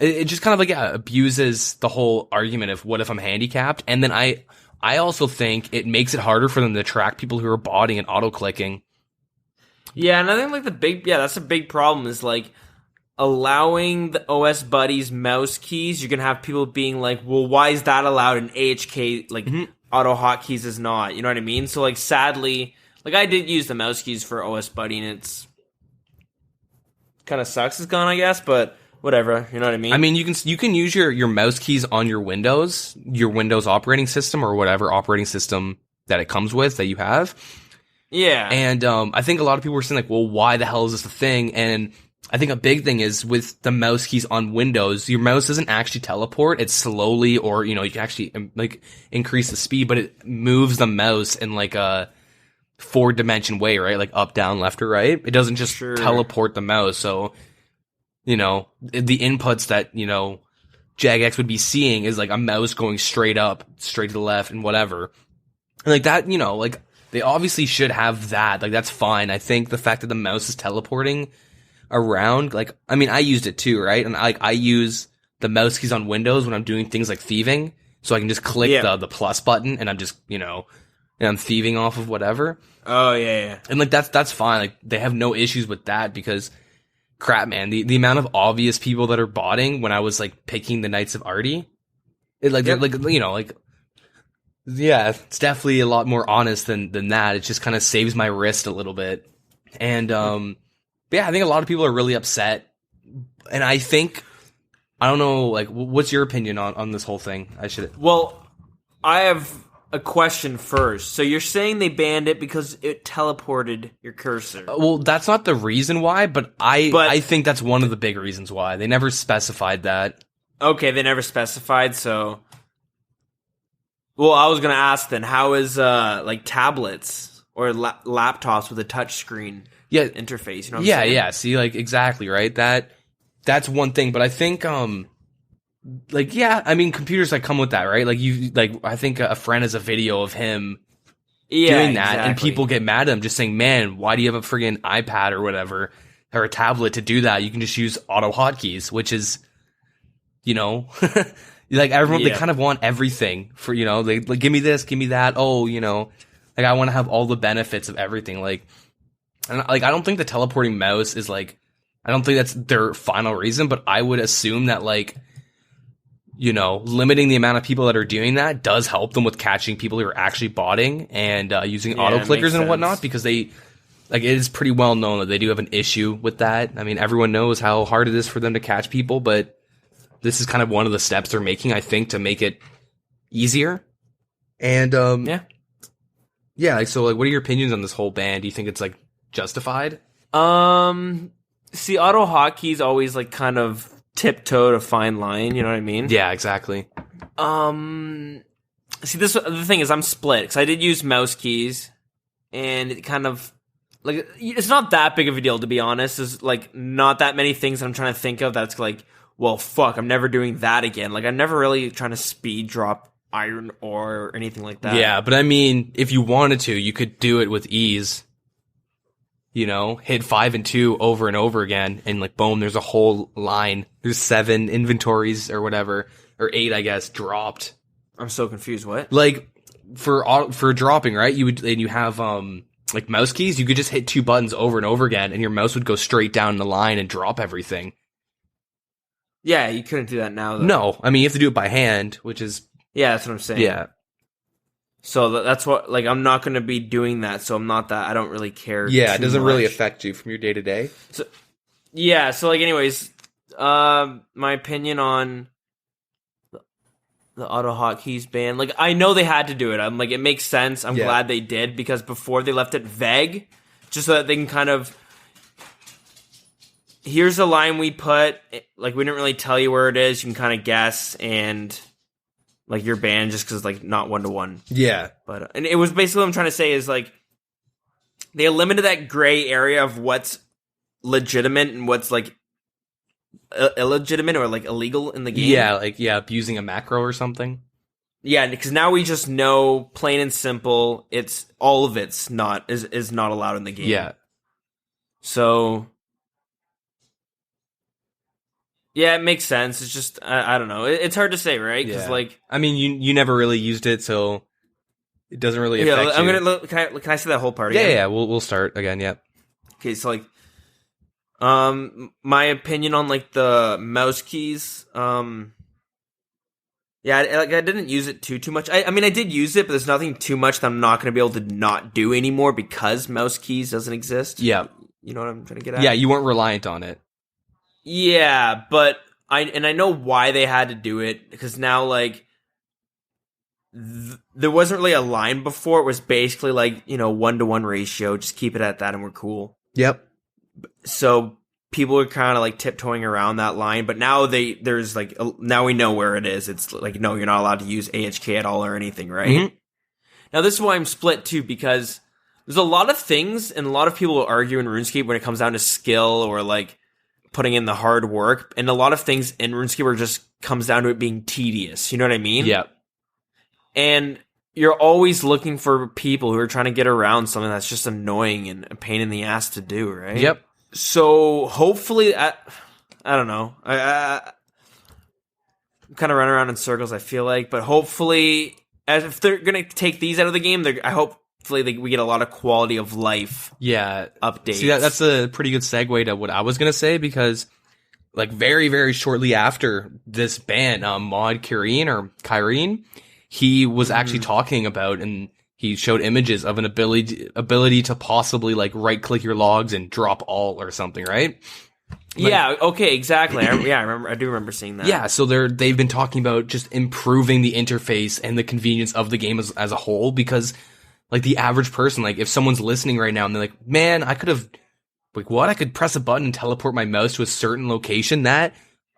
B: it just kind of like abuses the whole argument of what if I'm handicapped. And then I also think it makes it harder for them to track people who are botting and auto clicking.
A: Yeah, and I think like that's a big problem, is like allowing the OS Buddies mouse keys. You're gonna have people being like, well, why is that allowed in AHK like auto hotkeys is not. You know what I mean? So like, sadly, like I did use the mouse keys for OS Buddy, and it's kind of sucks. It's gone, I guess, but whatever. You know what I mean?
B: I mean, you can use your mouse keys on your Windows operating system or whatever operating system that it comes with that you have.
A: Yeah.
B: And I think a lot of people were saying like, well, why the hell is this a thing? And I think a big thing is with the mouse keys on Windows, your mouse doesn't actually teleport. It's slowly, or, you can actually like increase the speed, but it moves the mouse in like a 4-dimension way, right? Like up, down, left, or right. It doesn't just teleport the mouse. So, the inputs that, Jagex would be seeing is like a mouse going straight up, straight to the left, and whatever. And like that, like they obviously should have that. Like that's fine. I think the fact that the mouse is teleporting around, like, I mean, I used it too, right? And I use the mouse keys on Windows when I'm doing things like thieving, so I can just click the plus button, and I'm just, and I'm thieving off of whatever.
A: Oh yeah.
B: And like that's fine. Like they have no issues with that because, crap, man, the amount of obvious people that are botting when I was like picking the Knights of Arty, yeah, it's definitely a lot more honest than that. It just kind of saves my wrist a little bit, and yeah, I think a lot of people are really upset, and I don't know, like, what's your opinion on this whole thing?
A: Well, I have a question first. So you're saying they banned it because it teleported your cursor?
B: Well, that's not the reason why, but I think that's one of the big reasons why. They never specified that. Okay,
A: they never specified, so... Well, I was going to ask then, how is, like, tablets or laptops with a touch screen interface? You know what I'm saying?
B: Yeah, see, like, exactly, right? That's one thing, but I think, I mean, computers, like, come with that, right? Like, I think a friend has a video of him doing that, and people get mad at him, just saying, man, why do you have a friggin' iPad or whatever, or a tablet to do that? You can just use auto hotkeys, which is, like everyone, they kind of want everything for, they like, give me this, give me that. Oh, like I want to have all the benefits of everything. Like, and like, I don't think the teleporting mouse is like, I don't think that's their final reason, but I would assume that like, limiting the amount of people that are doing that does help them with catching people who are actually botting and using auto clickers and whatnot, because it is pretty well known that they do have an issue with that. I mean, everyone knows how hard it is for them to catch people, but this is kind of one of the steps they're making, I think, to make it easier. And, like, so, like, what are your opinions on this whole ban? Do you think it's, like, justified?
A: See, auto hotkeys always, like, kind of tiptoed a fine line, you know what I mean?
B: Yeah, exactly.
A: See, the thing is, I'm split, because I did use mouse keys, and it kind of, like, it's not that big of a deal, to be honest. There's, like, not that many things that I'm trying to think of that's, like, well, fuck, I'm never doing that again. Like, I'm never really trying to speed drop iron ore or anything like that.
B: Yeah, but I mean, if you wanted to, you could do it with ease. Hit 5 and 2 over and over again, and like, boom, there's a whole line. There's 7 inventories or whatever, or 8, I guess, dropped.
A: I'm so confused. What?
B: Like, for dropping, right? You have like mouse keys. You could just hit 2 buttons over and over again, and your mouse would go straight down the line and drop everything.
A: Yeah, you couldn't do that now, though.
B: No, I mean, you have to do it by hand, which is...
A: Yeah, that's what I'm saying.
B: Yeah.
A: So that's what, like, I'm not going to be doing that, so I'm not that, I don't really care.
B: Yeah, it doesn't really affect you from your day to day.
A: So, yeah, so, like, anyways, my opinion on the auto hotkeys ban, like, I know they had to do it. I'm like, it makes sense. I'm glad they did, because before they left it vague, just so that they can kind of... Here's the line we put, like, we didn't really tell you where it is, you can kind of guess, and, like, you're banned just because, like, not one-to-one.
B: Yeah.
A: But, and it was basically what I'm trying to say is, like, they eliminated that gray area of what's legitimate and what's, like, illegitimate or, like, illegal in the game.
B: Yeah, like, abusing a macro or something.
A: Yeah, because now we just know, plain and simple, it's, all of it's not, is not allowed in the game.
B: Yeah.
A: So... Yeah, it makes sense. It's just, I don't know. It's hard to say, right? Because, like...
B: I mean, you never really used it, so it doesn't really affect
A: I'm
B: you.
A: gonna can I say that whole part again?
B: Yeah, we'll start again, yep.
A: Okay, so, like... my opinion on, like, the mouse keys, Yeah, I didn't use it too much. I mean, I did use it, but there's nothing too much that I'm not going to be able to not do anymore because mouse keys doesn't exist.
B: Yeah.
A: You know what I'm trying to get at?
B: Yeah, you weren't reliant on it.
A: Yeah, but I know why they had to do it, because now, like, there wasn't really a line before. It was basically like, 1-to-1 ratio. Just keep it at that and we're cool.
B: Yep.
A: So people are kind of like tiptoeing around that line, but now there's like, now we know where it is. It's like, no, you're not allowed to use AHK at all or anything, right? Mm-hmm. Now this is why I'm split too, because there's a lot of things and a lot of people will argue in RuneScape when it comes down to skill or like putting in the hard work, and a lot of things in RuneScape are just comes down to it being tedious. You know what I mean?
B: Yeah.
A: And you're always looking for people who are trying to get around something that's just annoying and a pain in the ass to do, right?
B: Yep.
A: So hopefully, I don't know. I'm kind of running around in circles, I feel like, but hopefully, if they're gonna take these out of the game, hopefully we get a lot of quality of life.
B: Yeah,
A: updates.
B: See, that's a pretty good segue to what I was gonna say, because like very very shortly after this ban, Mod Kyrene, he was actually talking about, and he showed images of an ability to possibly like right click your logs and drop all or something, right? Like,
A: yeah. Okay. Exactly. I do remember seeing that.
B: Yeah. So they've been talking about just improving the interface and the convenience of the game as a whole, because like the average person, like if someone's listening right now and they're like, man, I could have, like, what? I could press a button and teleport my mouse to a certain location. How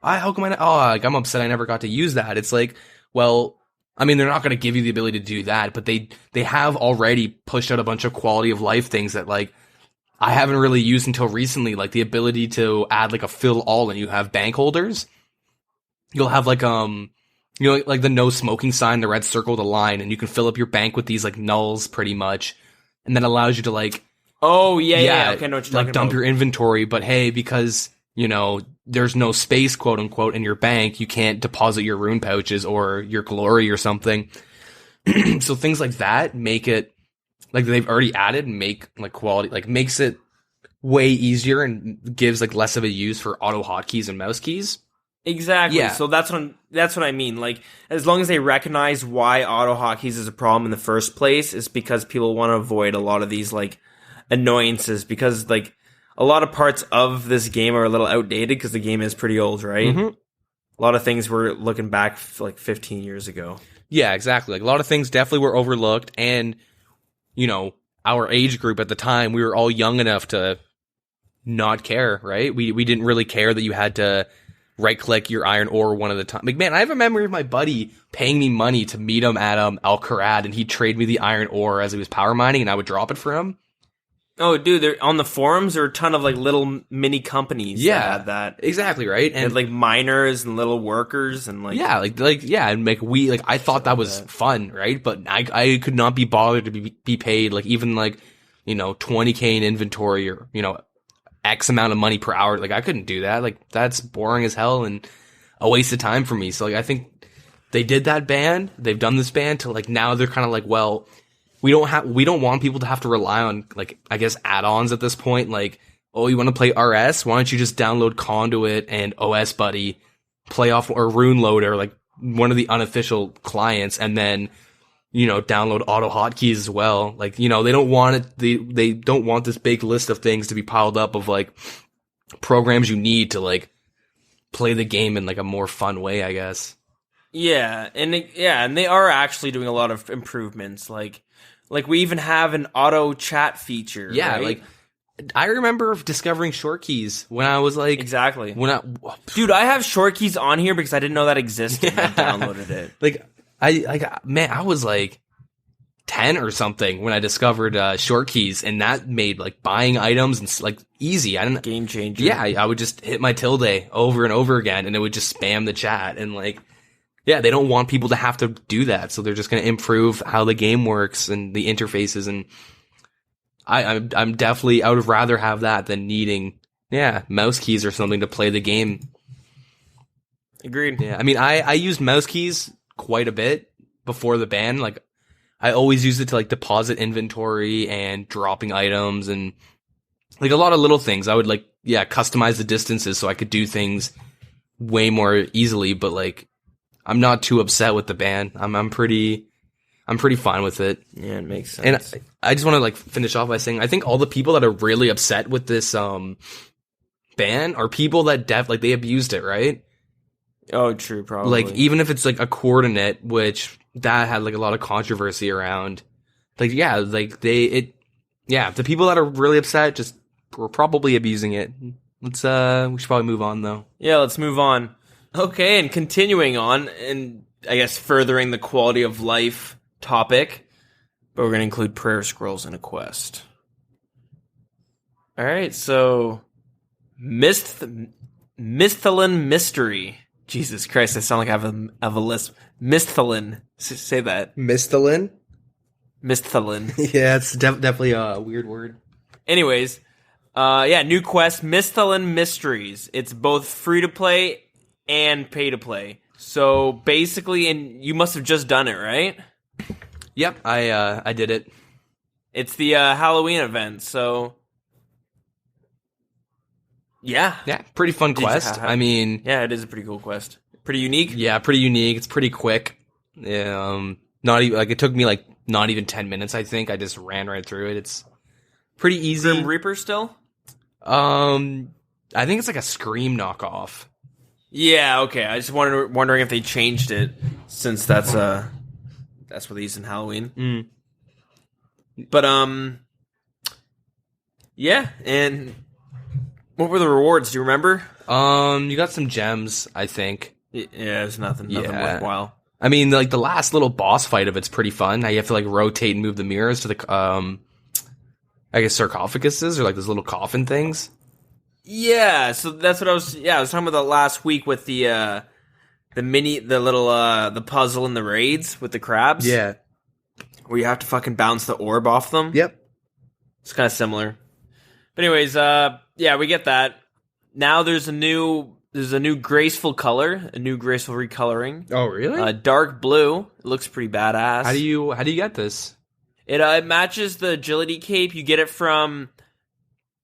B: come I'm upset I never got to use that. It's like, well, I mean, they're not going to give you the ability to do that, but they have already pushed out a bunch of quality of life things that like I haven't really used until recently, like the ability to add like a fill all, and you have bank holders. You'll have like like the no smoking sign, the red circle, the line, and you can fill up your bank with these like nulls pretty much, and that allows you to like
A: yeah. Okay, I know what you're
B: like
A: talking
B: dump
A: about.
B: your inventory, but hey, because there's no space, quote unquote, in your bank, you can't deposit your rune pouches or your glory or something. So things like that make it like they've already added, make like quality, like makes it way easier and gives like less of a use for auto hotkeys and mouse keys.
A: Exactly.
B: Yeah.
A: So that's what I mean. Like, as long as they recognize why auto hotkeys is a problem in the first place, is because people want to avoid a lot of these like annoyances, because like a lot of parts of this game are a little outdated because the game is pretty old, right? Mm-hmm. A lot of things we're looking back like 15 years ago.
B: Yeah, exactly. Like a lot of things definitely were overlooked, and our age group at the time, we were all young enough to not care, right? We didn't really care that you had to right click your iron ore one at a time. Like, man, I have a memory of my buddy paying me money to meet him at Alcarad, and he'd trade me the iron ore as he was power mining, and I would drop it for him.
A: Oh, dude, on the forums, there are a ton of like little mini companies that had that.
B: Exactly, right?
A: And like miners and little workers and like...
B: Yeah, and like I thought that was fun, right? But I could not be bothered to be paid like even like, 20K in inventory or, X amount of money per hour. Like I couldn't do that. Like that's boring as hell and a waste of time for me. So like I think they did that ban. They've done this ban to like now they're kind of like, well, we don't want people to have to rely on, like, I guess, add-ons at this point. Like, oh, you want to play RS? Why don't you just download Conduit and OS Buddy, play off, or Rune Loader, like one of the unofficial clients, and then, download auto hotkeys as well. Like, they don't want it, they don't want this big list of things to be piled up of, like, programs you need to, like, play the game in, like, a more fun way, I guess.
A: Yeah, and they are actually doing a lot of improvements, like we even have an auto chat feature.
B: Yeah,
A: right?
B: like I remember discovering short keys when I was like,
A: exactly.
B: Dude,
A: I have short keys on here because I didn't know that existed. Yeah. I downloaded it.
B: Like I was like 10 or something when I discovered short keys, and that made like buying items and like easy. I didn't
A: game changer.
B: Yeah, I would just hit my tilde over and over again, and it would just spam the chat and like. Yeah, they don't want people to have to do that, so they're just going to improve how the game works and the interfaces. And I'm definitely, I would rather have that than needing, mouse keys or something to play the game.
A: Agreed.
B: Yeah, I mean, I used mouse keys quite a bit before the ban. Like, I always used it to like deposit inventory and dropping items and like a lot of little things. I would like, customize the distances so I could do things way more easily, but like. I'm not too upset with the ban. I'm pretty fine with it.
A: Yeah, it makes sense.
B: And I just want to like finish off by saying I think all the people that are really upset with this ban are people that they abused it, right?
A: Oh, true, probably.
B: Like even if it's like a coordinate, which that had like a lot of controversy around. Like yeah, like the people that are really upset just were probably abusing it. We should probably move on though.
A: Yeah, let's move on. Okay, and continuing on, and I guess furthering the quality of life topic, but we're going to include prayer scrolls in a quest. All right, so Misthalin Mystery. Jesus Christ, I sound like I have a list. Misthalin. Say that.
B: Misthalin?
A: Misthalin.
B: Yeah, it's definitely a weird word.
A: Anyways, new quest, Misthalin Mysteries. It's both free to play and pay to play. So basically, and you must have just done it, right?
B: Yep, I did it.
A: It's the Halloween event, so yeah,
B: pretty fun quest. I mean,
A: yeah, it is a pretty cool quest. Pretty unique.
B: Yeah, pretty unique. It's pretty quick. Not even like it took me like not even 10 minutes. I think I just ran right through it. It's pretty easy.
A: Grim Reaper still?
B: I think it's like a Scream knockoff.
A: Yeah, okay. I just wondering if they changed it since that's what they use in Halloween. But yeah, and what were the rewards? Do you remember?
B: You got some gems, I think.
A: Yeah, it's nothing worthwhile.
B: I mean, like the last little boss fight of it's pretty fun. Now you have to like rotate and move the mirrors to the I guess sarcophaguses or like those little coffin things.
A: Yeah, so that's what I was talking about that last week with the puzzle and the raids with the crabs.
B: Yeah.
A: Where you have to fucking bounce the orb off them.
B: Yep.
A: It's kind of similar. But anyways, we get that. Now there's a new graceful color, a new graceful recoloring.
B: Oh, really?
A: Dark blue. It looks pretty badass.
B: How do you get this?
A: It matches the agility cape. You get it from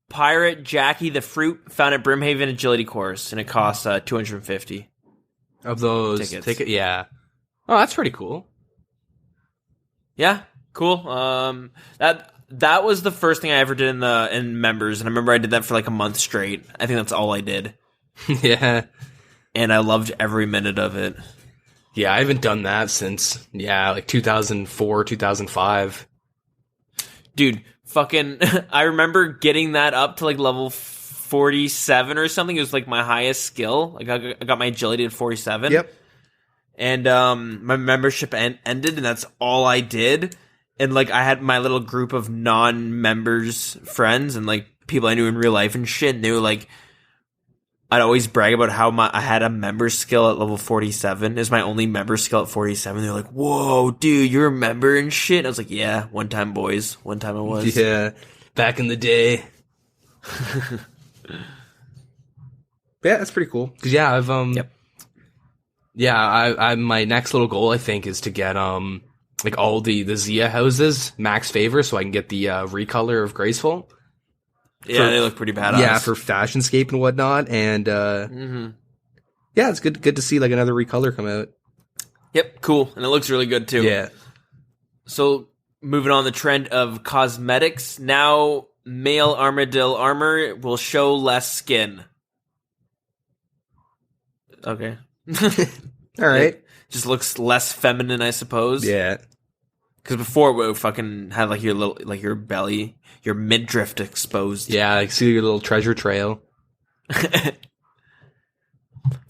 A: Pirate Jackie the Fruit, found at Brimhaven Agility Course, and it costs 250
B: of those tickets. Yeah. Oh, that's pretty cool.
A: Yeah, cool. That was the first thing I ever did in members, and I remember I did that for like a month straight. I think that's all I did.
B: Yeah. And
A: I loved every minute of it.
B: Yeah, I haven't done that since like 2004, 2005.
A: Dude, fucking I remember getting that up to like level 47 or something. It was like my highest skill. Like I got my agility at 47.
B: Yep.
A: And my membership ended, and that's all I did. And like I had my little group of non-members friends and like people I knew in real life and shit. And they were like, I'd always brag about how I had a member skill at level 47. It was my only member skill at 47. They're like, "Whoa, dude, you're a member and shit." And I was like, "Yeah, one time, boys. One time I was."
B: Yeah, back in the day. Yeah, that's pretty cool. Cause yeah, I've
A: Yep.
B: Yeah, I my next little goal I think is to get like all the Zia houses max favor so I can get the recolor of Graceful.
A: Yeah, they look pretty badass.
B: Yeah, for Fashionscape and whatnot, and yeah, it's good to see like another recolor come out.
A: Yep, cool, and it looks really good too.
B: Yeah.
A: So moving on the trend of cosmetics, now male Armadillo armor will show less skin. Okay.
B: All right.
A: It just looks less feminine, I suppose.
B: Yeah.
A: Because before we fucking had like your belly, your midriff exposed.
B: Yeah, I see your little treasure trail.
A: The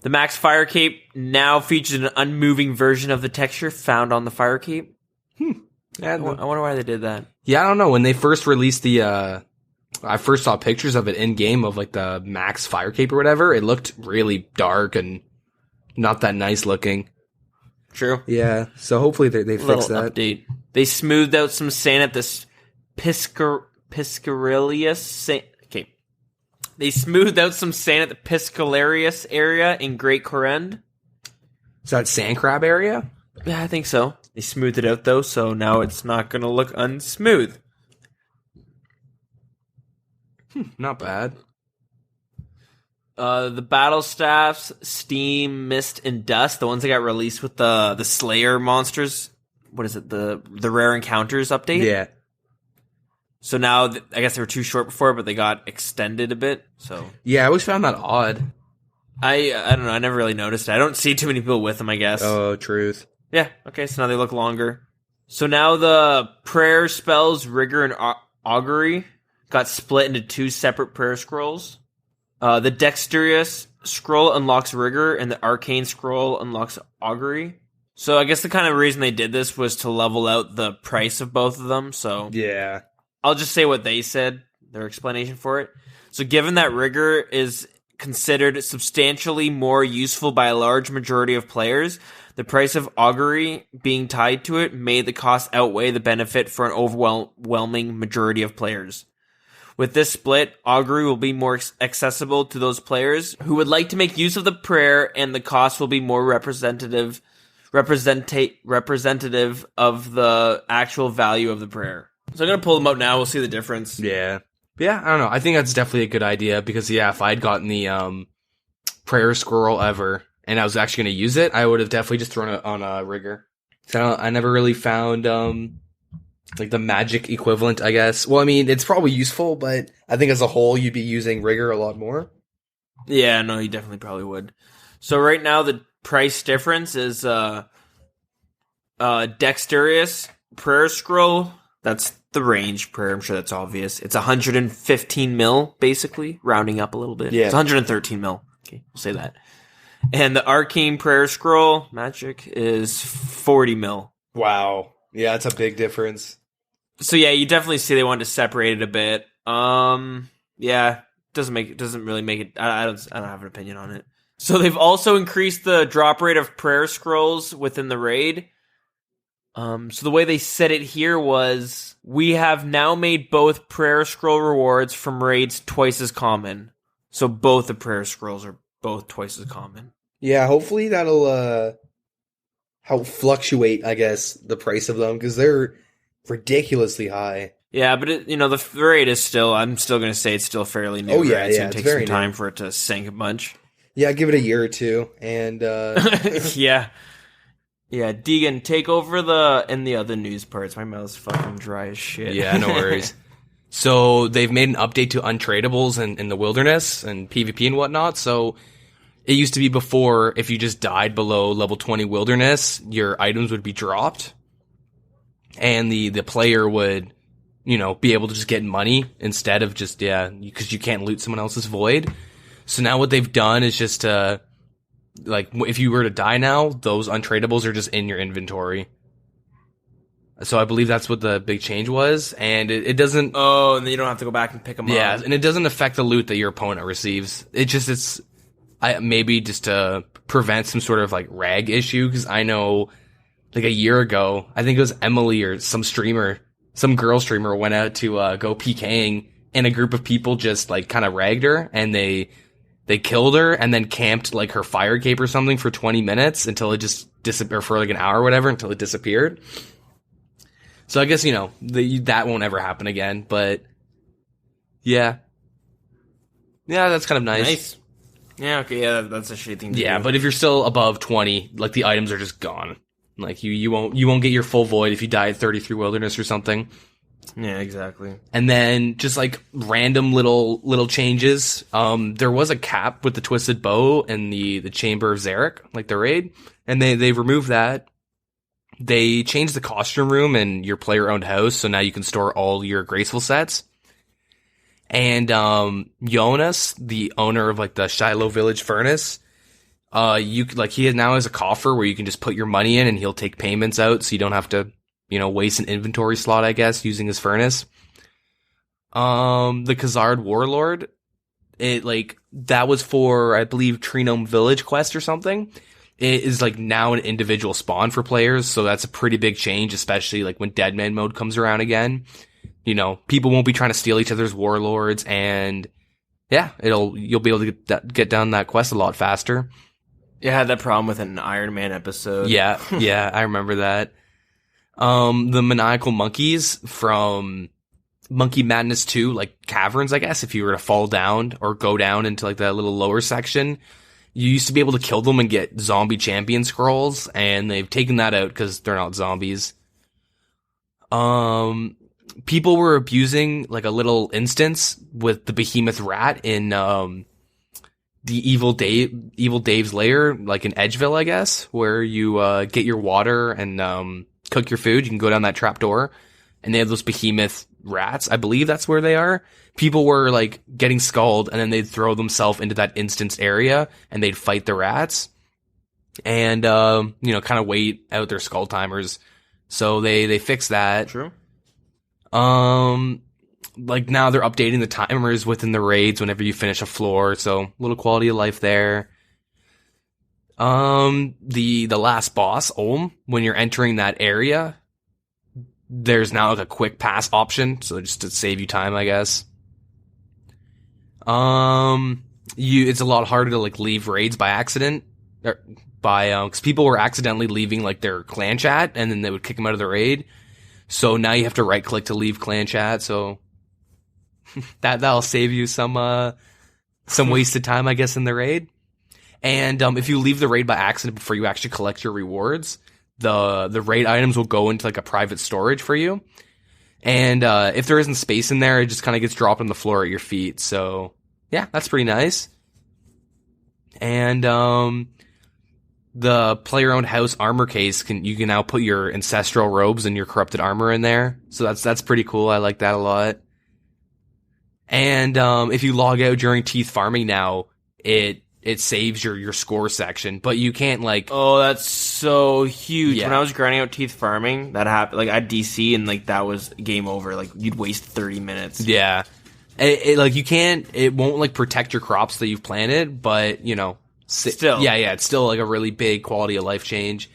A: Max Fire Cape now features an unmoving version of the texture found on the Fire Cape.
B: Yeah,
A: I wonder why they did that.
B: Yeah, I don't know. When they first released I first saw pictures of it in game of like the Max Fire Cape or whatever. It looked really dark and not that nice looking.
A: True.
B: Yeah, so hopefully they fix that.
A: Update. They smoothed out some sand at this Piscarius. Okay. They smoothed out some sand at the Piscarius area in Great Corrend.
B: Is that sand crab area?
A: Yeah, I think so. They smoothed it out though, so now it's not going to look unsmooth.
B: Not bad.
A: The battle staffs, Steam, Mist, and Dust, the ones that got released with the Slayer monsters. What is it? The Rare Encounters update?
B: Yeah.
A: So now, I guess they were too short before, but they got extended a bit. So
B: Yeah, I always found that odd.
A: I don't know. I never really noticed it. I don't see too many people with them, I guess.
B: Oh, truth.
A: Yeah, okay, so now they look longer. So now the prayer spells, Rigor and Augury, got split into 2 separate prayer scrolls. The Dexterous scroll unlocks Rigor, and the Arcane scroll unlocks Augury. So I guess the kind of reason they did this was to level out the price of both of them. So
B: Yeah.
A: I'll just say what they said, their explanation for it. So given that Rigor is considered substantially more useful by a large majority of players, the price of Augury being tied to it made the cost outweigh the benefit for an overwhelming majority of players. With this split, Augury will be more accessible to those players who would like to make use of the prayer, and the cost will be more representative of the actual value of the prayer. So I'm going to pull them out now. We'll see the difference.
B: Yeah. Yeah, I don't know. I think that's definitely a good idea because, yeah, if I'd gotten the prayer scroll ever and I was actually going to use it, I would have definitely just thrown it on Rigor. So I never really found like the magic equivalent, I guess. Well, I mean, it's probably useful, but I think as a whole, you'd be using Rigor a lot more.
A: Yeah, no, you definitely probably would. So right now, the price difference is Dexterous Prayer Scroll. That's the range prayer. I'm sure that's obvious. It's 115 mil, basically, rounding up a little bit.
B: Yeah.
A: It's 113 mil. Okay, we'll say that. And the Arcane Prayer Scroll, magic, is 40 mil.
B: Wow. Yeah, that's a big difference.
A: So yeah, you definitely see they wanted to separate it a bit. Yeah, doesn't really make it. I don't have an opinion on it. So they've also increased the drop rate of prayer scrolls within the raid. So the way they said it here was, we have now made both prayer scroll rewards from raids twice as common. So both the prayer scrolls are both twice as common.
B: Yeah, hopefully that'll help fluctuate, I guess, the price of them, because they're ridiculously high.
A: Yeah, but the raid is still, I'm still going to say it's still fairly new.
B: Oh yeah,
A: right? It's
B: yeah,
A: going to take some time for it to sink a bunch.
B: Yeah, give it a year or two, and
A: yeah. Yeah, Deegan, take over the other news parts. My mouth's fucking dry as shit.
B: Yeah, no worries. So they've made an update to untradables in the wilderness and PvP and whatnot. So it used to be before, if you just died below level 20 wilderness, your items would be dropped. And the player would, be able to just get money instead of just, because you can't loot someone else's void. So now what they've done is just, if you were to die now, those untradables are just in your inventory. So I believe that's what the big change was, and it doesn't...
A: Oh, and then you don't have to go back and pick them up.
B: Yeah, and it doesn't affect the loot that your opponent receives. It's maybe just to prevent some sort of, rag issue, because I know, a year ago, I think it was Emily or some girl streamer went out to go PKing, and a group of people just, kind of ragged her, and they killed her and then camped her fire cape or something for 20 minutes until it just disappeared, for an hour or whatever, until it disappeared. So I guess, that won't ever happen again, but yeah. Yeah, that's kind of nice.
A: Yeah, okay, yeah, that's a shitty thing to do.
B: Yeah, but if you're still above 20, the items are just gone. You won't get your full void if you die at 33 wilderness or something.
A: Yeah, exactly.
B: And then just random little changes. There was a cap with the twisted bow and the chamber of Zarek, the raid, and they removed that. They changed the costume room in your player owned house, so now you can store all your graceful sets. And Jonas, the owner of the Shiloh Village Furnace, he now has a coffer where you can just put your money in and he'll take payments out, so you don't have to waste an inventory slot, I guess, using his furnace. The Khazard Warlord, that was for, I believe, Trinome Village quest or something. It is, now an individual spawn for players, so that's a pretty big change, especially, when Deadman mode comes around again. People won't be trying to steal each other's warlords, and, yeah, you'll be able to get down that quest a lot faster.
A: You had that problem with an Iron Man episode.
B: Yeah, I remember that. The maniacal monkeys from Monkey Madness 2, like caverns, I guess, if you were to fall down or go down into like that little lower section, you used to be able to kill them and get zombie champion scrolls, and they've taken that out because they're not zombies. People were abusing like a little instance with the behemoth rat in the Evil Dave's lair, like in Edgeville, I guess, where you get your water and cook your food. You can go down that trap door, and they have those behemoth rats. I believe that's where they are. People were like getting skulled, and then they'd throw themselves into that instance area, and they'd fight the rats, and kind of wait out their skull timers. So they fixed that.
A: True.
B: Like now they're updating the timers within the raids whenever you finish a floor, so a little quality of life there. The last boss, Olm, when you're entering that area, there's now like a quick pass option, so just to save you time, I guess. It's a lot harder to like leave raids by accident, or because people were accidentally leaving like their clan chat, and then they would kick them out of the raid. So now you have to right click to leave clan chat. So that'll save you some wasted time, I guess, in the raid. And if you leave the raid by accident before you actually collect your rewards, the raid items will go into like a private storage for you. And if there isn't space in there, it just kind of gets dropped on the floor at your feet. So yeah, that's pretty nice. And the player-owned house armor case you can now put your ancestral robes and your corrupted armor in there. So that's pretty cool. I like that a lot. And if you log out during teeth farming now, it saves your score section, but you can't like.
A: Oh, that's so huge.
B: Yeah.
A: When I was grinding out teeth farming, that happened. Like I DC, and like that was game over. Like you'd waste 30 minutes.
B: Yeah, it won't like protect your crops that you've planted, but
A: still,
B: yeah, it's still like a really big quality of life change.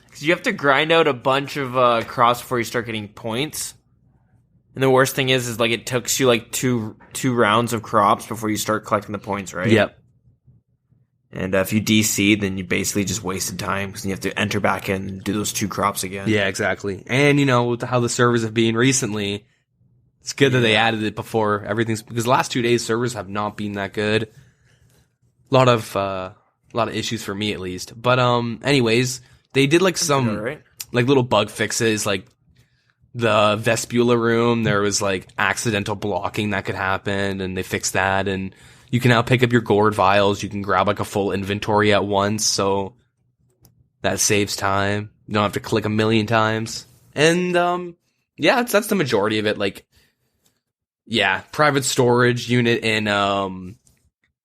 A: Because you have to grind out a bunch of crops before you start getting points. And the worst thing is like it takes you like two rounds of crops before you start collecting the points, right?
B: Yep.
A: And if you DC, then you basically just wasted time because you have to enter back in and do those 2 crops again.
B: Yeah, exactly. And with how the servers have been recently, it's good that they added it before everything's, because the last 2 days servers have not been that good. A lot of issues for me at least. But anyways, they did like some like little bug fixes, like the Vespula room. There was like accidental blocking that could happen, and they fixed that. And you can now pick up your gourd vials. You can grab like a full inventory at once, so that saves time. You don't have to click a million times. And that's the majority of it. Like, yeah, private storage unit in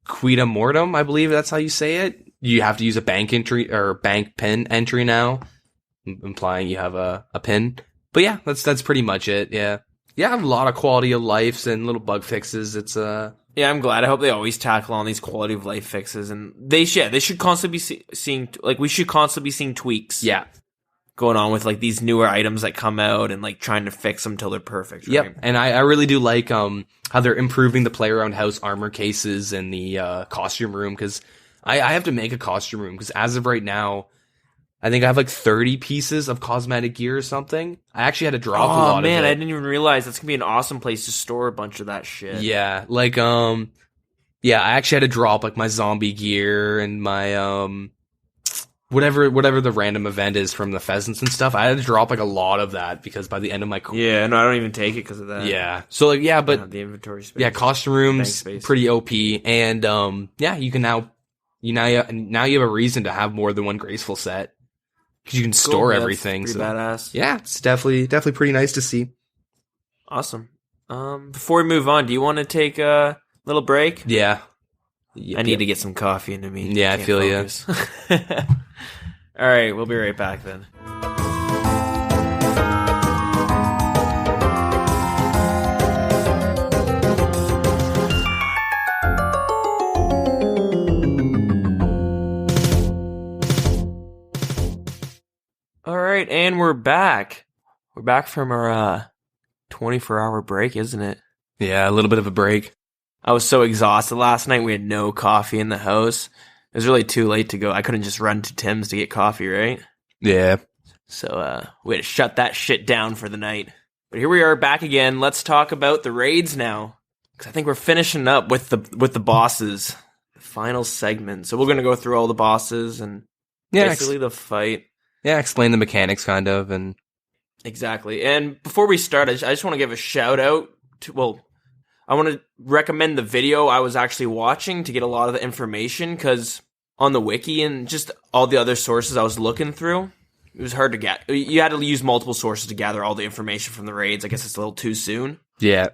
B: Quita Mortem, I believe that's how you say it. You have to use a bank entry or bank pin entry now, implying you have a pin. But yeah, that's pretty much it. Yeah, a lot of quality of life and little bug fixes. It's
A: Yeah, I'm glad. I hope they always tackle on these quality of life fixes, and they should constantly be seeing, like, we should constantly be seeing tweaks.
B: Yeah,
A: going on with like these newer items that come out and like trying to fix them till they're perfect. Right?
B: Yep, and I really do like how they're improving the player-owned house armor cases and the costume room, because I have to make a costume room because as of right now, I think I have like 30 pieces of cosmetic gear or something. I actually had to drop a lot of it. Oh man,
A: I didn't even realize that's gonna be an awesome place to store a bunch of that shit.
B: Yeah, like I actually had to drop like my zombie gear and my whatever the random event is from the pheasants and stuff. I had to drop like a lot of that because by the end of my
A: yeah, no, I don't even take it because of that.
B: Yeah, so like but
A: I don't have the inventory space.
B: Yeah, costume rooms pretty OP, and you can now you have a reason to have more than one graceful set. Because you can store everything.
A: That's pretty badass.
B: Yeah, it's definitely pretty nice to see.
A: Awesome. Before we move on, do you want to take a little break?
B: Yeah.
A: I need to get some coffee into me.
B: Yeah, I feel you.
A: All right, we'll be right back then. All right, and we're back. We're back from our 24-hour break, isn't it?
B: Yeah, a little bit of a break.
A: I was so exhausted last night. We had no coffee in the house. It was really too late to go. I couldn't just run to Tim's to get coffee, right?
B: Yeah.
A: So we had to shut that shit down for the night. But here we are back again. Let's talk about the raids now, because I think we're finishing up with the bosses, the final segment. So we're gonna go through all the bosses and basically the fight.
B: Yeah, explain the mechanics kind of and
A: exactly. And before we start, I just want to give a shout out to I want to recommend the video I was actually watching to get a lot of the information, because on the wiki and just all the other sources I was looking through, it was hard to get. You had to use multiple sources to gather all the information from the raids. I guess it's a little too soon.
B: Yeah.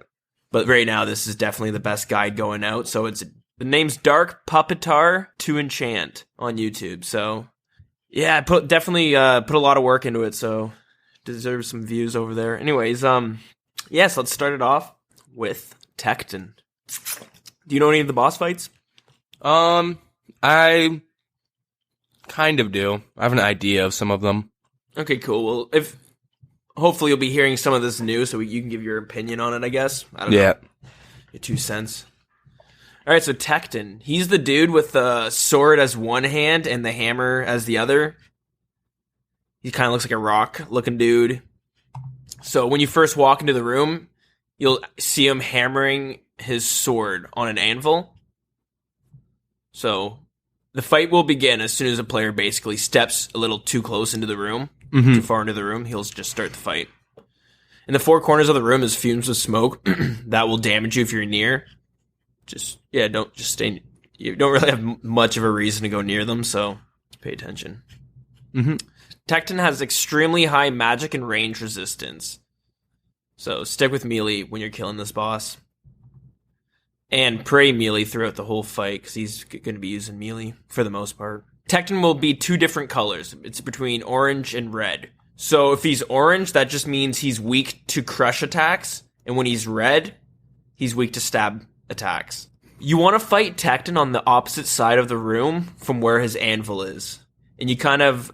A: But right now, this is definitely the best guide going out. So the name's Dark Puppetar to Enchant on YouTube. So yeah, I definitely put a lot of work into it. So deserves some views over there. Anyways, so let's start it off with Tecton. Do you know any of the boss fights?
B: I kind of do. I have an idea of some of them.
A: Okay, cool. Well, hopefully you'll be hearing some of this new, so you can give your opinion on it, I guess. I don't know. Your 2 cents. All right, so Tecton. He's the dude with the sword as one hand and the hammer as the other. He kind of looks like a rock-looking dude. So when you first walk into the room, you'll see him hammering his sword on an anvil. So the fight will begin as soon as a player basically steps a little too close into the room, too far into the room. He'll just start the fight. In the 4 corners of the room is fumes of smoke that will damage you if you're near. Don't stay. You don't really have much of a reason to go near them, so pay attention. Tecton has extremely high magic and range resistance. So stick with melee when you're killing this boss. And pray melee throughout the whole fight, because he's going to be using melee for the most part. Tecton will be 2 different colors. It's between orange and red. So if he's orange, that just means he's weak to crush attacks. And when he's red, he's weak to stab attacks. You want to fight Tecton on the opposite side of the room from where his anvil is. And you kind of...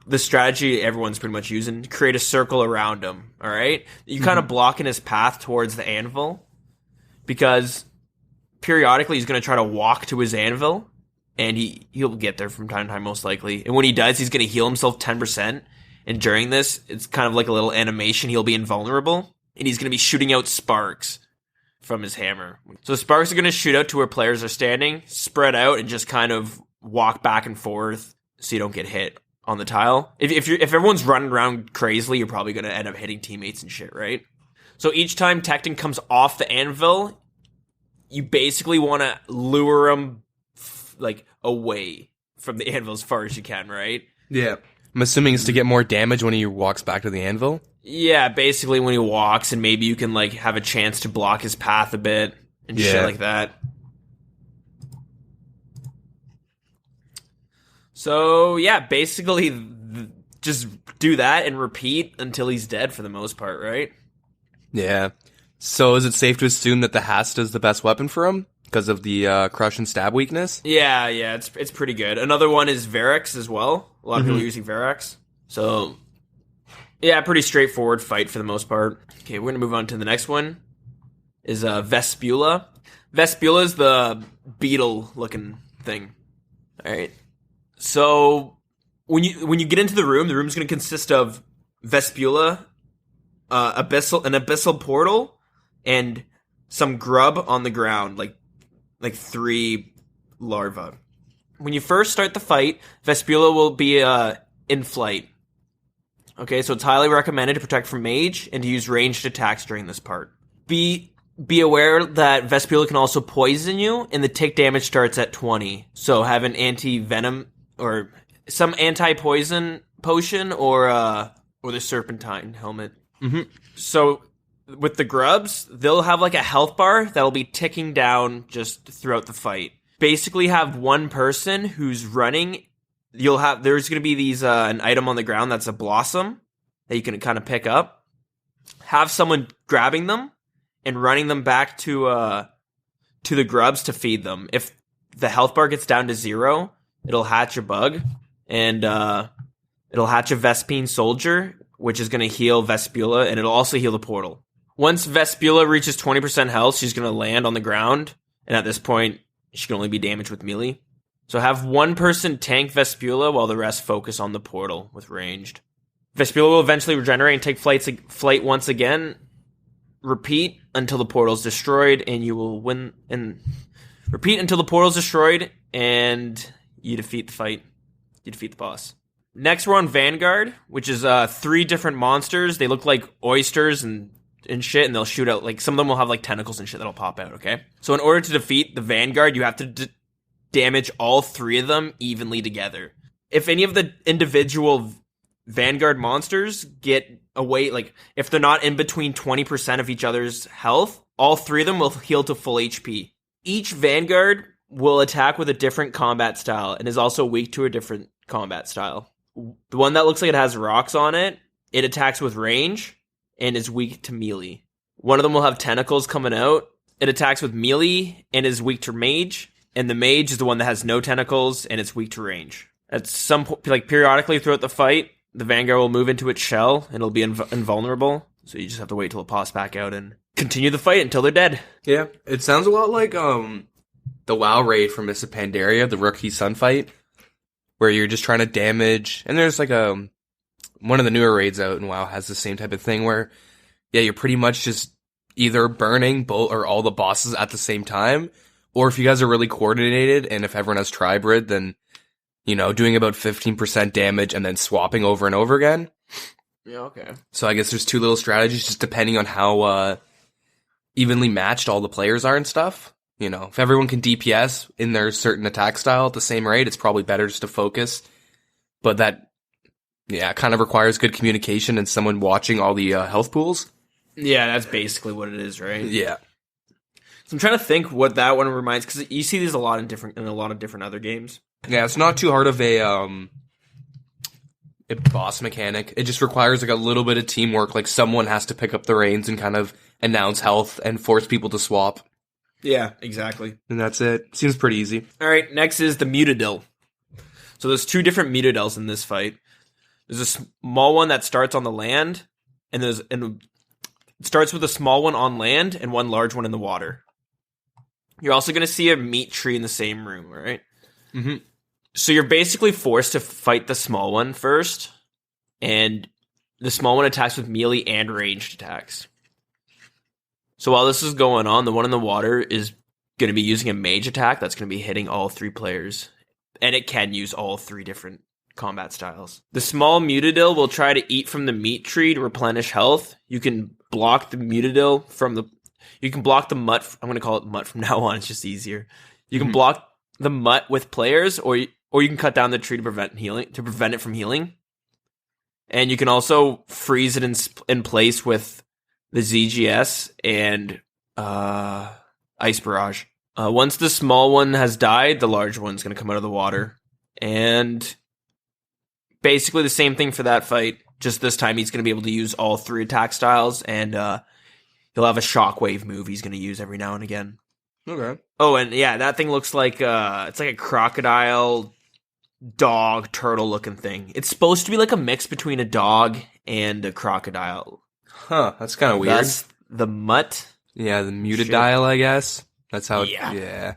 A: the strategy everyone's pretty much using, create a circle around him, all right? You kind of blocking his path towards the anvil, because periodically he's going to try to walk to his anvil, and he'll get there from time to time most likely. And when he does, he's going to heal himself 10%, and during this, it's kind of like a little animation. He'll be invulnerable, and he's going to be shooting out sparks from his hammer. So the sparks are going to shoot out to where players are standing, spread out, and just kind of walk back and forth so you don't get hit on the tile. If everyone's running around crazily, you're probably going to end up hitting teammates and shit, right? So each time Tecton comes off the anvil, you basically want to lure him away from the anvil as far as you can, right?
B: Yeah. I'm assuming it's to get more damage when he walks back to the anvil?
A: Yeah, basically when he walks, and maybe you can have a chance to block his path a bit and shit like that. So, yeah, basically just do that and repeat until he's dead for the most part, right?
B: Yeah. So is it safe to assume that the Hasta is the best weapon for him because of the crush and stab weakness?
A: Yeah, it's pretty good. Another one is Verax as well. A lot of people are using Verax. So, yeah, pretty straightforward fight for the most part. Okay, we're going to move on to the next one. Is Vespula. Vespula is the beetle-looking thing. All right. So when you get into the room's going to consist of Vespula, an abyssal portal, and some grub on the ground, like 3 larvae. When you first start the fight, Vespula will be in flight. Okay, so it's highly recommended to protect from mage and to use ranged attacks during this part. Be aware that Vespula can also poison you, and the tick damage starts at 20. So have an anti-venom or some anti-poison potion or the serpentine helmet. So with the grubs, they'll have a health bar that'll be ticking down just throughout the fight. Basically have one person who's running. There's going to be these an item on the ground that's a blossom that you can kind of pick up. Have someone grabbing them and running them back to the grubs to feed them. If the health bar gets down to 0, it'll hatch a bug, and it'll hatch a Vespine soldier, which is going to heal Vespula, and it'll also heal the portal. Once Vespula reaches 20% health, she's going to land on the ground, and at this point, she can only be damaged with melee. So have one person tank Vespula while the rest focus on the portal with ranged. Vespula will eventually regenerate and take flight once again. Repeat until the portal is destroyed, and you will win. And repeat until the portal is destroyed, and you defeat the fight. You defeat the boss. Next, we're on Vanguard, which is 3 different monsters. They look like oysters and shit, and they'll shoot out, like, some of them will have, like, tentacles and shit that'll pop out, okay? So in order to defeat the Vanguard, you have to damage all 3 of them evenly together. If any of the individual Vanguard monsters get away, like, if they're not in between 20% of each other's health, all 3 of them will heal to full HP. Each Vanguard will attack with a different combat style and is also weak to a different combat style. The one that looks like it has rocks on it, it attacks with range and is weak to melee. One of them will have tentacles coming out. It attacks with melee and is weak to mage. And the mage is the one that has no tentacles and it's weak to range. At some point, like periodically throughout the fight, the Vanguard will move into its shell and it'll be invulnerable. So you just have to wait till it pops back out and continue the fight until they're dead.
B: Yeah, it sounds a lot like the WoW raid from Mists of Pandaria, the Rookie Sun fight, where you're just trying to damage. And there's like one of the newer raids out in WoW has the same type of thing where, yeah, you're pretty much just either burning both or all the bosses at the same time, or if you guys are really coordinated and if everyone has Tribrid, then, you know, doing about 15% damage and then swapping over and over again.
A: Yeah, okay.
B: So I guess there's 2 little strategies just depending on how evenly matched all the players are and stuff. You know, if everyone can DPS in their certain attack style at the same rate, it's probably better just to focus. But that, yeah, kind of requires good communication and someone watching all the health pools.
A: Yeah, that's basically what it is, right?
B: Yeah.
A: So I'm trying to think what that one reminds, because you see these a lot in a lot of different other games.
B: Yeah, it's not too hard of a boss mechanic. It just requires like a little bit of teamwork. Like someone has to pick up the reins and kind of announce health and force people to swap.
A: Yeah, exactly.
B: And that's it. Seems pretty easy.
A: All right, next is the Mutadil. So there's 2 different Mutadils in this fight. There's a small one that starts on the land, and it starts with a small one on land and one large one in the water. You're also going to see a meat tree in the same room, right?
B: Mm-hmm.
A: So you're basically forced to fight the small one first, and the small one attacks with melee and ranged attacks. So while this is going on, the one in the water is going to be using a mage attack that's going to be hitting all 3 players. And it can use all 3 different combat styles. The small Mutadil will try to eat from the meat tree to replenish health. You can block the Mutadil from the... You can block the mutt... I'm going to call it mutt from now on. It's just easier. You can block the mutt with players, or you can cut down the tree to prevent it from healing. And you can also freeze it in place with the ZGS and Ice Barrage. Once the small one has died, the large one's going to come out of the water. And basically the same thing for that fight. Just this time he's going to be able to use all 3 attack styles, and he'll have a shockwave move he's going to use every now and again.
B: Okay.
A: Oh, and yeah, that thing looks like it's like a crocodile, dog, turtle looking thing. It's supposed to be like a mix between a dog and a crocodile.
B: Huh, that's kind of weird.
A: That's the mutt.
B: Yeah, the Mutadile, I guess. That's how it... Yeah.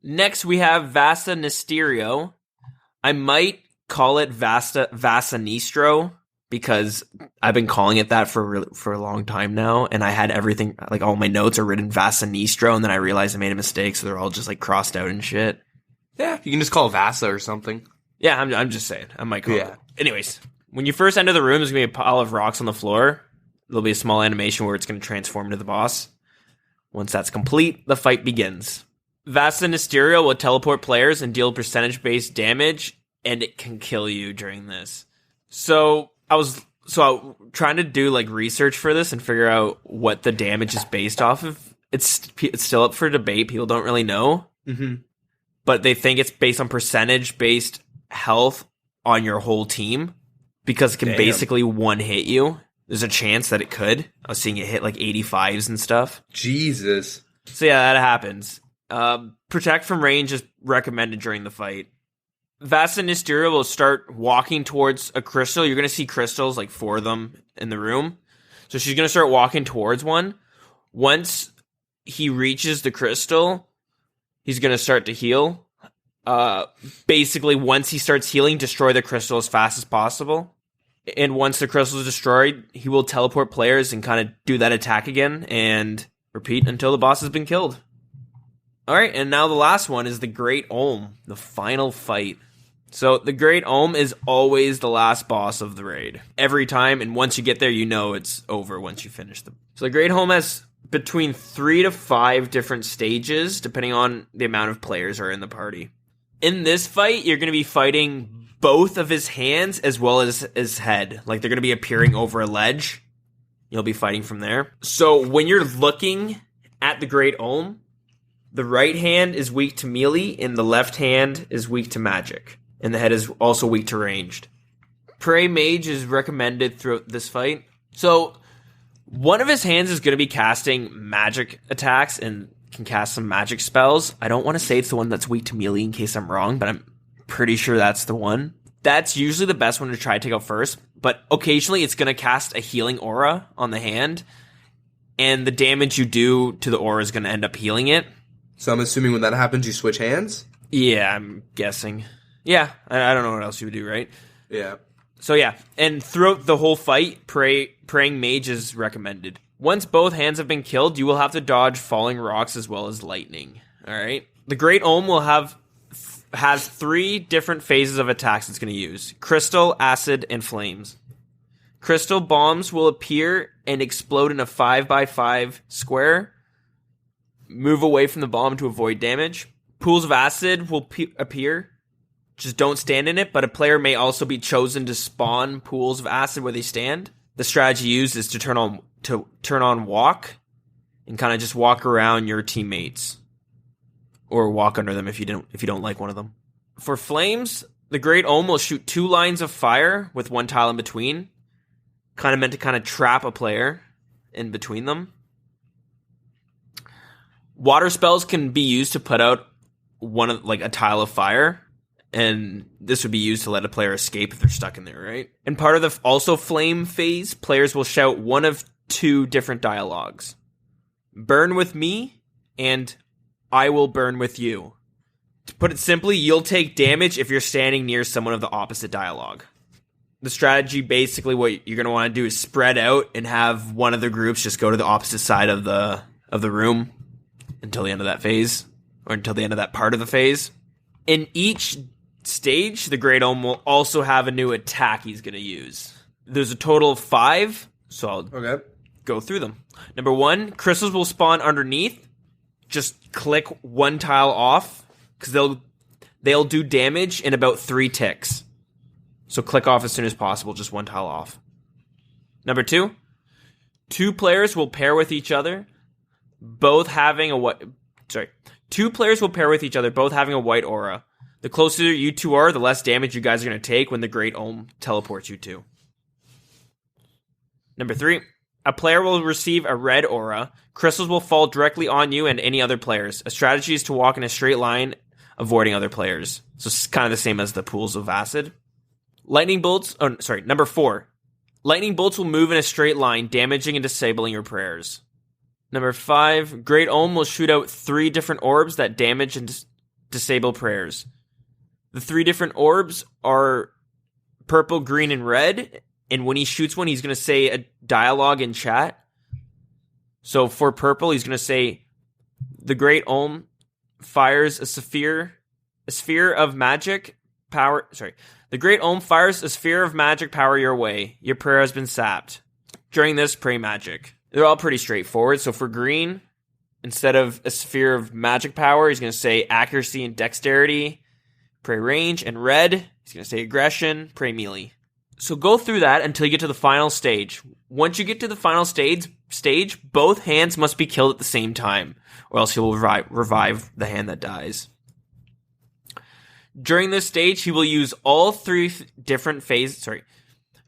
A: Next, we have Vasa Nisterio. I might call it Vasanistro, because I've been calling it that for a long time now, and I had everything, like all my notes are written Vasanistro, and then I realized I made a mistake, so they're all just like crossed out and shit.
B: Yeah, you can just call it Vasa or something.
A: Yeah, I'm just saying. I might call it. Anyways, when you first enter the room, there's going to be a pile of rocks on the floor. There'll be a small animation where it's going to transform into the boss. Once that's complete, the fight begins. Vasa Nisterio will teleport players and deal percentage-based damage, and it can kill you during this. So I was trying to do like research for this and figure out what the damage is based off of. It's still up for debate. People don't really know.
B: Mm-hmm.
A: But they think it's based on percentage-based health on your whole team, because it can basically one-hit you. There's a chance that it could. I was seeing it hit like 85s and stuff.
B: Jesus.
A: So yeah, that happens. Protect from range is recommended during the fight. Vasa Nisterio will start walking towards a crystal. You're going to see crystals, like 4 of them in the room. So she's going to start walking towards one. Once he reaches the crystal, he's going to start to heal. Basically, once he starts healing, destroy the crystal as fast as possible. And once the crystal is destroyed, he will teleport players and kind of do that attack again and repeat until the boss has been killed. Alright, and now the last one is the Great Olm, the final fight. So the Great Olm is always the last boss of the raid. Every time, and once you get there, you know it's over once you finish them. So the Great Olm has between 3 to 5 different stages, depending on the amount of players are in the party. In this fight, you're going to be fighting both of his hands as well as his head. Like, they're going to be appearing over a ledge. You'll be fighting from there. So when you're looking at the Great Olm, the right hand is weak to melee, and the left hand is weak to magic. And the head is also weak to ranged. Prey Mage is recommended throughout this fight. So, one of his hands is going to be casting magic attacks and can cast some magic spells. I don't want to say it's the one that's weak to melee in case I'm wrong, but I'm pretty sure that's the one. That's usually the best one to try to take out first, but occasionally it's going to cast a healing aura on the hand, and the damage you do to the aura is going to end up healing it.
B: So I'm assuming when that happens, you switch hands?
A: Yeah, I'm guessing. Yeah, I don't know what else you would do, right?
B: Yeah.
A: So yeah, and throughout the whole fight, Praying Mage is recommended. Once both hands have been killed, you will have to dodge falling rocks as well as lightning. Alright? The Great Olm has 3 different phases of attacks it's going to use. Crystal, Acid, and Flames. Crystal bombs will appear and explode in a 5x5 square. Move away from the bomb to avoid damage. Pools of acid will appear. Just don't stand in it, but a player may also be chosen to spawn pools of acid where they stand. The strategy used is to turn on walk and kind of just walk around your teammates or walk under them if you don't like one of them. For flames, the Great Olm will shoot 2 lines of fire with 1 tile in between, kind of meant to kind of trap a player in between them. Water spells can be used to put out a tile of fire, and this would be used to let a player escape if they're stuck in there, right? And part of the also flame phase, players will shout one of 2 different dialogues. Burn with me, and I will burn with you. To put it simply, you'll take damage if you're standing near someone of the opposite dialogue. The strategy, basically, what you're going to want to do is spread out and have one of the groups just go to the opposite side of the room until the end of that phase, or until the end of that part of the phase. In each stage, the Great Olm will also have a new attack he's going to use. There's a total of 5, so I'll go through them. Number 1, crystals will spawn underneath. Just click 1 tile off, because they'll do damage in about 3 ticks. So click off as soon as possible, just 1 tile off. Number 2, 2 players will pair with each other, both having a white... 2 players will pair with each other, both having a white aura. The closer you 2 are, the less damage you guys are going to take when the Great Olm teleports you to. Number 3, a player will receive a red aura. Crystals will fall directly on you and any other players. A strategy is to walk in a straight line, avoiding other players. So it's kind of the same as the pools of acid. Number 4. Lightning bolts will move in a straight line, damaging and disabling your prayers. Number 5. Great Olm will shoot out 3 different orbs that damage and disable prayers. The 3 different orbs are purple, green, and red. And when he shoots one, he's going to say a dialogue in chat. So for purple, he's going to say, the Great Olm fires a sphere of magic power. The Great Olm fires a sphere of magic power your way. Your prayer has been sapped. During this, pray magic. They're all pretty straightforward. So for green, instead of a sphere of magic power, he's going to say accuracy and dexterity, pray range. And red, he's going to say aggression, pray melee. So go through that until you get to the final stage. Once you get to the final stage, both hands must be killed at the same time, or else he will revive the hand that dies. During this stage, he will use all 3 different phases.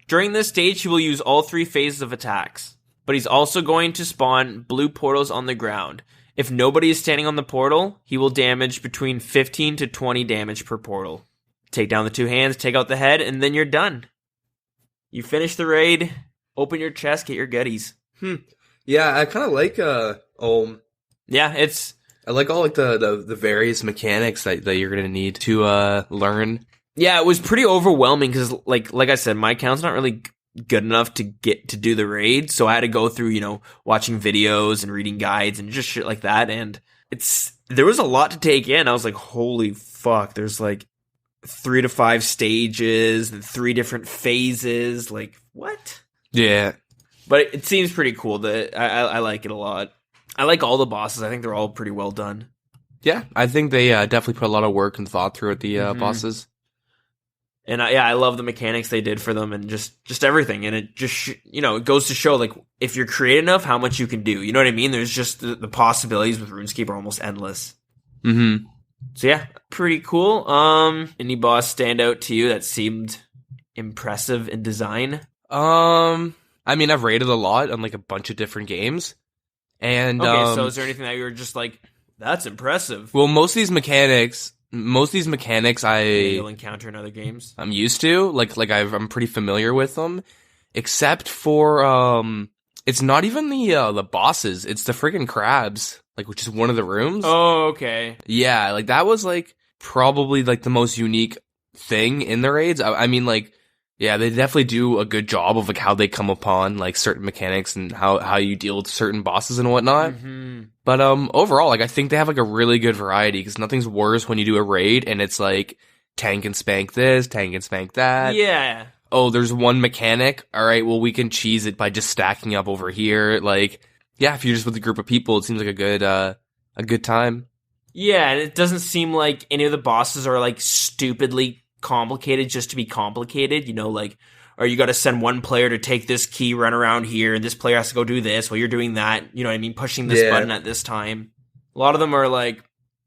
A: During this stage, he will use all 3 phases of attacks, but he's also going to spawn blue portals on the ground. If nobody is standing on the portal, he will damage between 15 to 20 damage per portal. Take down the 2 hands, take out the head, and then you're done. You finish the raid, open your chest, get your goodies.
B: Yeah, I kind of like Olm.
A: Yeah, I
B: like all the various mechanics that you're gonna need to learn.
A: Yeah, it was pretty overwhelming because, like I said, my account's not really good enough to get to do the raid, so I had to go through, watching videos and reading guides and just shit like that, and there was a lot to take in. I was like, holy fuck, there's like 3 to 5 stages and 3 different phases, like, what?
B: Yeah.
A: But it seems pretty cool. I like it a lot. I like all the bosses. I think they're all pretty well done.
B: Yeah, I think they definitely put a lot of work and thought through the bosses.
A: And I love the mechanics they did for them and just everything. And it just, it goes to show, like, if you're creative enough, how much you can do. You know what I mean? There's just the possibilities with RuneScape are almost endless.
B: Mm-hmm.
A: So yeah, pretty cool. Any boss stand out to you that seemed impressive in design?
B: I mean, I've raided a lot on like a bunch of different games. And
A: okay, so is there anything that you were just like, that's impressive?
B: Well, most of these mechanics
A: you'll encounter in other games.
B: I'm used to, I'm pretty familiar with them, except for it's not even the bosses, it's the friggin' crabs, like, which is one of the rooms.
A: Oh, okay.
B: Yeah, like that was like probably like the most unique thing in the raids. I mean, like, yeah, they definitely do a good job of like how they come upon like certain mechanics and how you deal with certain bosses and whatnot.
A: Mm-hmm.
B: But overall, like, I think they have like a really good variety because nothing's worse when you do a raid and it's like tank and spank this, tank and spank that.
A: Yeah.
B: Oh, there's one mechanic. All right, well, we can cheese it by just stacking up over here. Like, yeah, if you're just with a group of people, it seems like a good time.
A: Yeah, and it doesn't seem like any of the bosses are like stupidly complicated just to be complicated, like, or you got to send one player to take this key, run around here, and this player has to go do this while you're doing that. You know what I mean? Pushing this button at this time. A lot of them are like,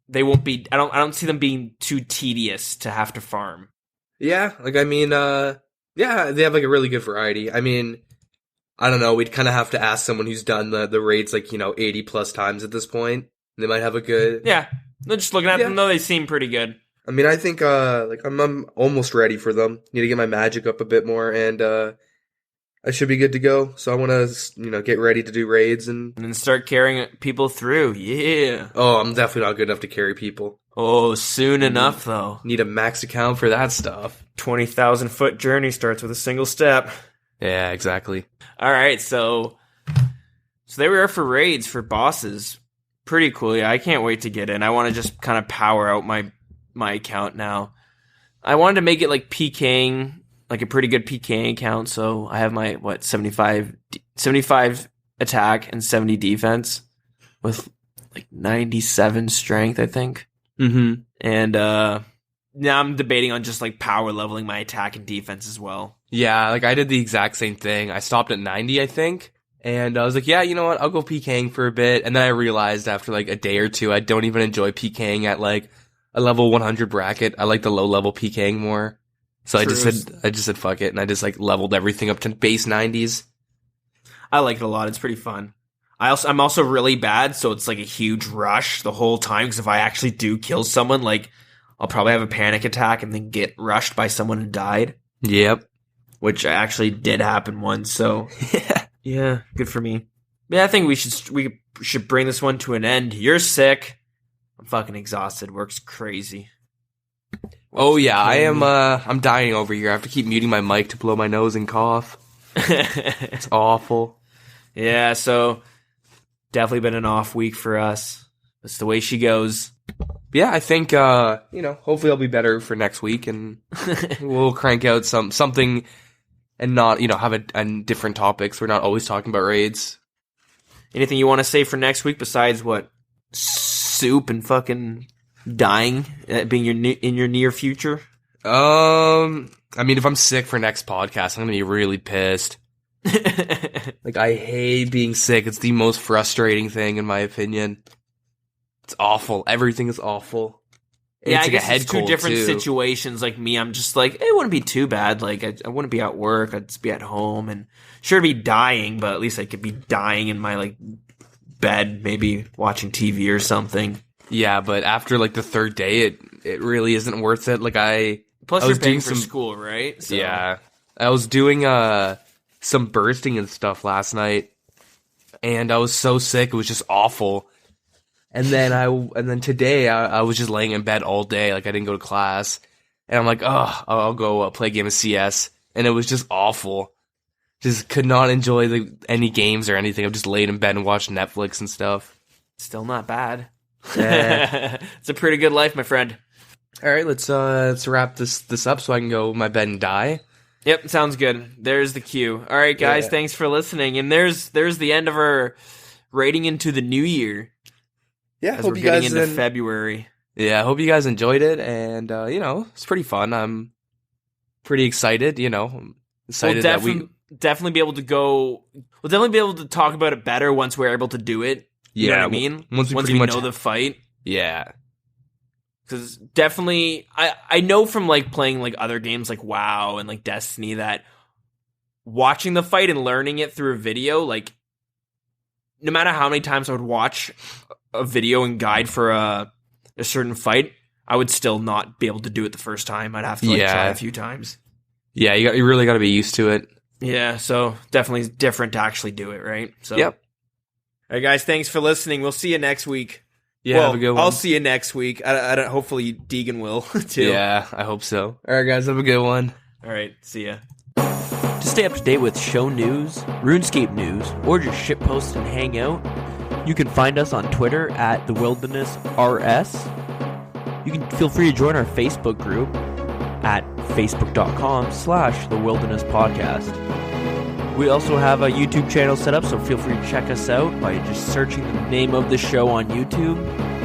A: they won't be. I don't see them being too tedious to have to farm.
B: Yeah, like, I mean, yeah, they have like a really good variety. I mean, I don't know. We'd kind of have to ask someone who's done the raids like 80 plus times at this point. They might have a good.
A: Yeah, they're just looking at them though. They seem pretty good.
B: I mean, I think, like, I'm almost ready for them. Need to get my magic up a bit more, and, I should be good to go. So I want to, get ready to do raids and
A: then start carrying people through. Yeah.
B: Oh, I'm definitely not good enough to carry people.
A: Oh, soon enough, though.
B: Need a max account for that stuff.
A: 20,000-foot journey starts with a single step.
B: Yeah, exactly.
A: All right, so there we are for raids, for bosses. Pretty cool. Yeah, I can't wait to get in. I want to just kind of power out my account now. I wanted to make it like PKing, like a pretty good PKing account, so I have my 75 attack and 70 defense with like 97 strength, I think.
B: Mm-hmm.
A: And now I'm debating on just like power leveling my attack and defense as well.
B: Yeah, like I did the exact same thing. I stopped at 90, I think. And I was like, yeah, you know what? I'll go PKing for a bit. And then I realized after like a day or two, I don't even enjoy PKing at like a level 100 bracket. I like the low level PKing more. So I just said fuck it, and I just like leveled everything up to base 90s.
A: I like it a lot. It's pretty fun. I'm also really bad, so it's like a huge rush the whole time, because if I actually do kill someone, like, I'll probably have a panic attack and then get rushed by someone who died.
B: Yep.
A: Which actually did happen once, so yeah, good for me. Yeah, I think we should bring this one to an end. You're sick. I'm fucking exhausted. Work's crazy.
B: I am. I'm dying over here. I have to keep muting my mic to blow my nose and cough. It's awful.
A: Yeah, so definitely been an off week for us. That's the way she goes.
B: Yeah, I think hopefully I'll be better for next week, and we'll crank out something, and not have a different topics. We're not always talking about raids.
A: Anything you want to say for next week besides what? Soup and fucking dying being in your near future?
B: I mean, if I'm sick for next podcast, I'm gonna be really pissed. Like, I hate being sick. It's the most frustrating thing, in my opinion. It's awful. Everything is awful. And
A: yeah,
B: it's
A: I
B: like
A: guess
B: a head
A: it's two
B: cold
A: different
B: too.
A: situations. Like me, I'm just like, it wouldn't be too bad. Like, I wouldn't be at work. I'd just be at home, and sure, to be dying, but at least I could be dying in my like bed, maybe watching TV or something.
B: Yeah, but after like the third day, it really isn't worth it. Like
A: Plus,
B: I
A: you're
B: was
A: paying
B: doing
A: for school, right? So.
B: Yeah, I was doing some bursting and stuff last night, and I was so sick. It was just awful. And then today I was just laying in bed all day. Like, I didn't go to class, and I'm like, oh, I'll go play a game of CS, and it was just awful. Just could not enjoy any games or anything. I just laid in bed and watched Netflix and stuff.
A: Still not bad. It's a pretty good life, my friend.
B: All right, let's wrap this up so I can go to my bed and die.
A: Yep, sounds good. There's the cue. All right, guys, thanks for listening. And there's the end of our rating into the new year.
B: Yeah,
A: as we're getting into February.
B: Yeah, I hope you guys enjoyed it, and it's pretty fun. I'm pretty excited. Excited that we
A: definitely be able to go. We'll definitely be able to talk about it better once we're able to do it. You know what I mean?
B: Once we
A: know the fight.
B: Yeah.
A: Because definitely, I know from like playing like other games like WoW and like Destiny that watching the fight and learning it through a video, like no matter how many times I would watch a video and guide for a certain fight, I would still not be able to do it the first time. I'd have to try a few times.
B: Yeah, you really got to be used to it.
A: Yeah, so definitely different to actually do it, right? So,
B: yep.
A: All right, guys, thanks for listening. We'll see you next week.
B: Yeah, have a good one.
A: I'll see you next week. I don't. Hopefully, Deegan will too.
B: Yeah, I hope so. All right, guys, have a good one.
A: All right, see ya. To stay up to date with show news, RuneScape news, or just shitpost and hang out, you can find us on Twitter at TheWildernessRS. You can feel free to join our Facebook group at facebook.com/TheWildernessPodcast. We also have a YouTube channel set up, so feel free to check us out by just searching the name of the show on YouTube.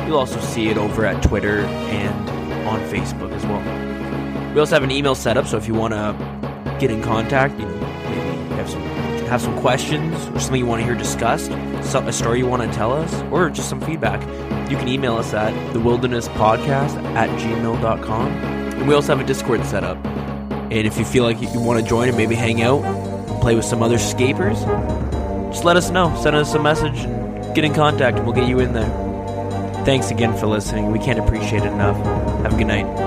A: You'll also see it over at Twitter and on Facebook as well. We also have an email set up, so if you want to get in contact, maybe you have some questions or something you want to hear discussed, a story you want to tell us, or just some feedback, you can email us at thewildernesspodcast@gmail.com. And we also have a Discord set up. And if you feel like you want to join and maybe hang out, play with some other scapers, just let us know. Send us a message and get in contact and we'll get you in there. Thanks again for listening. We can't appreciate it enough. Have a good night.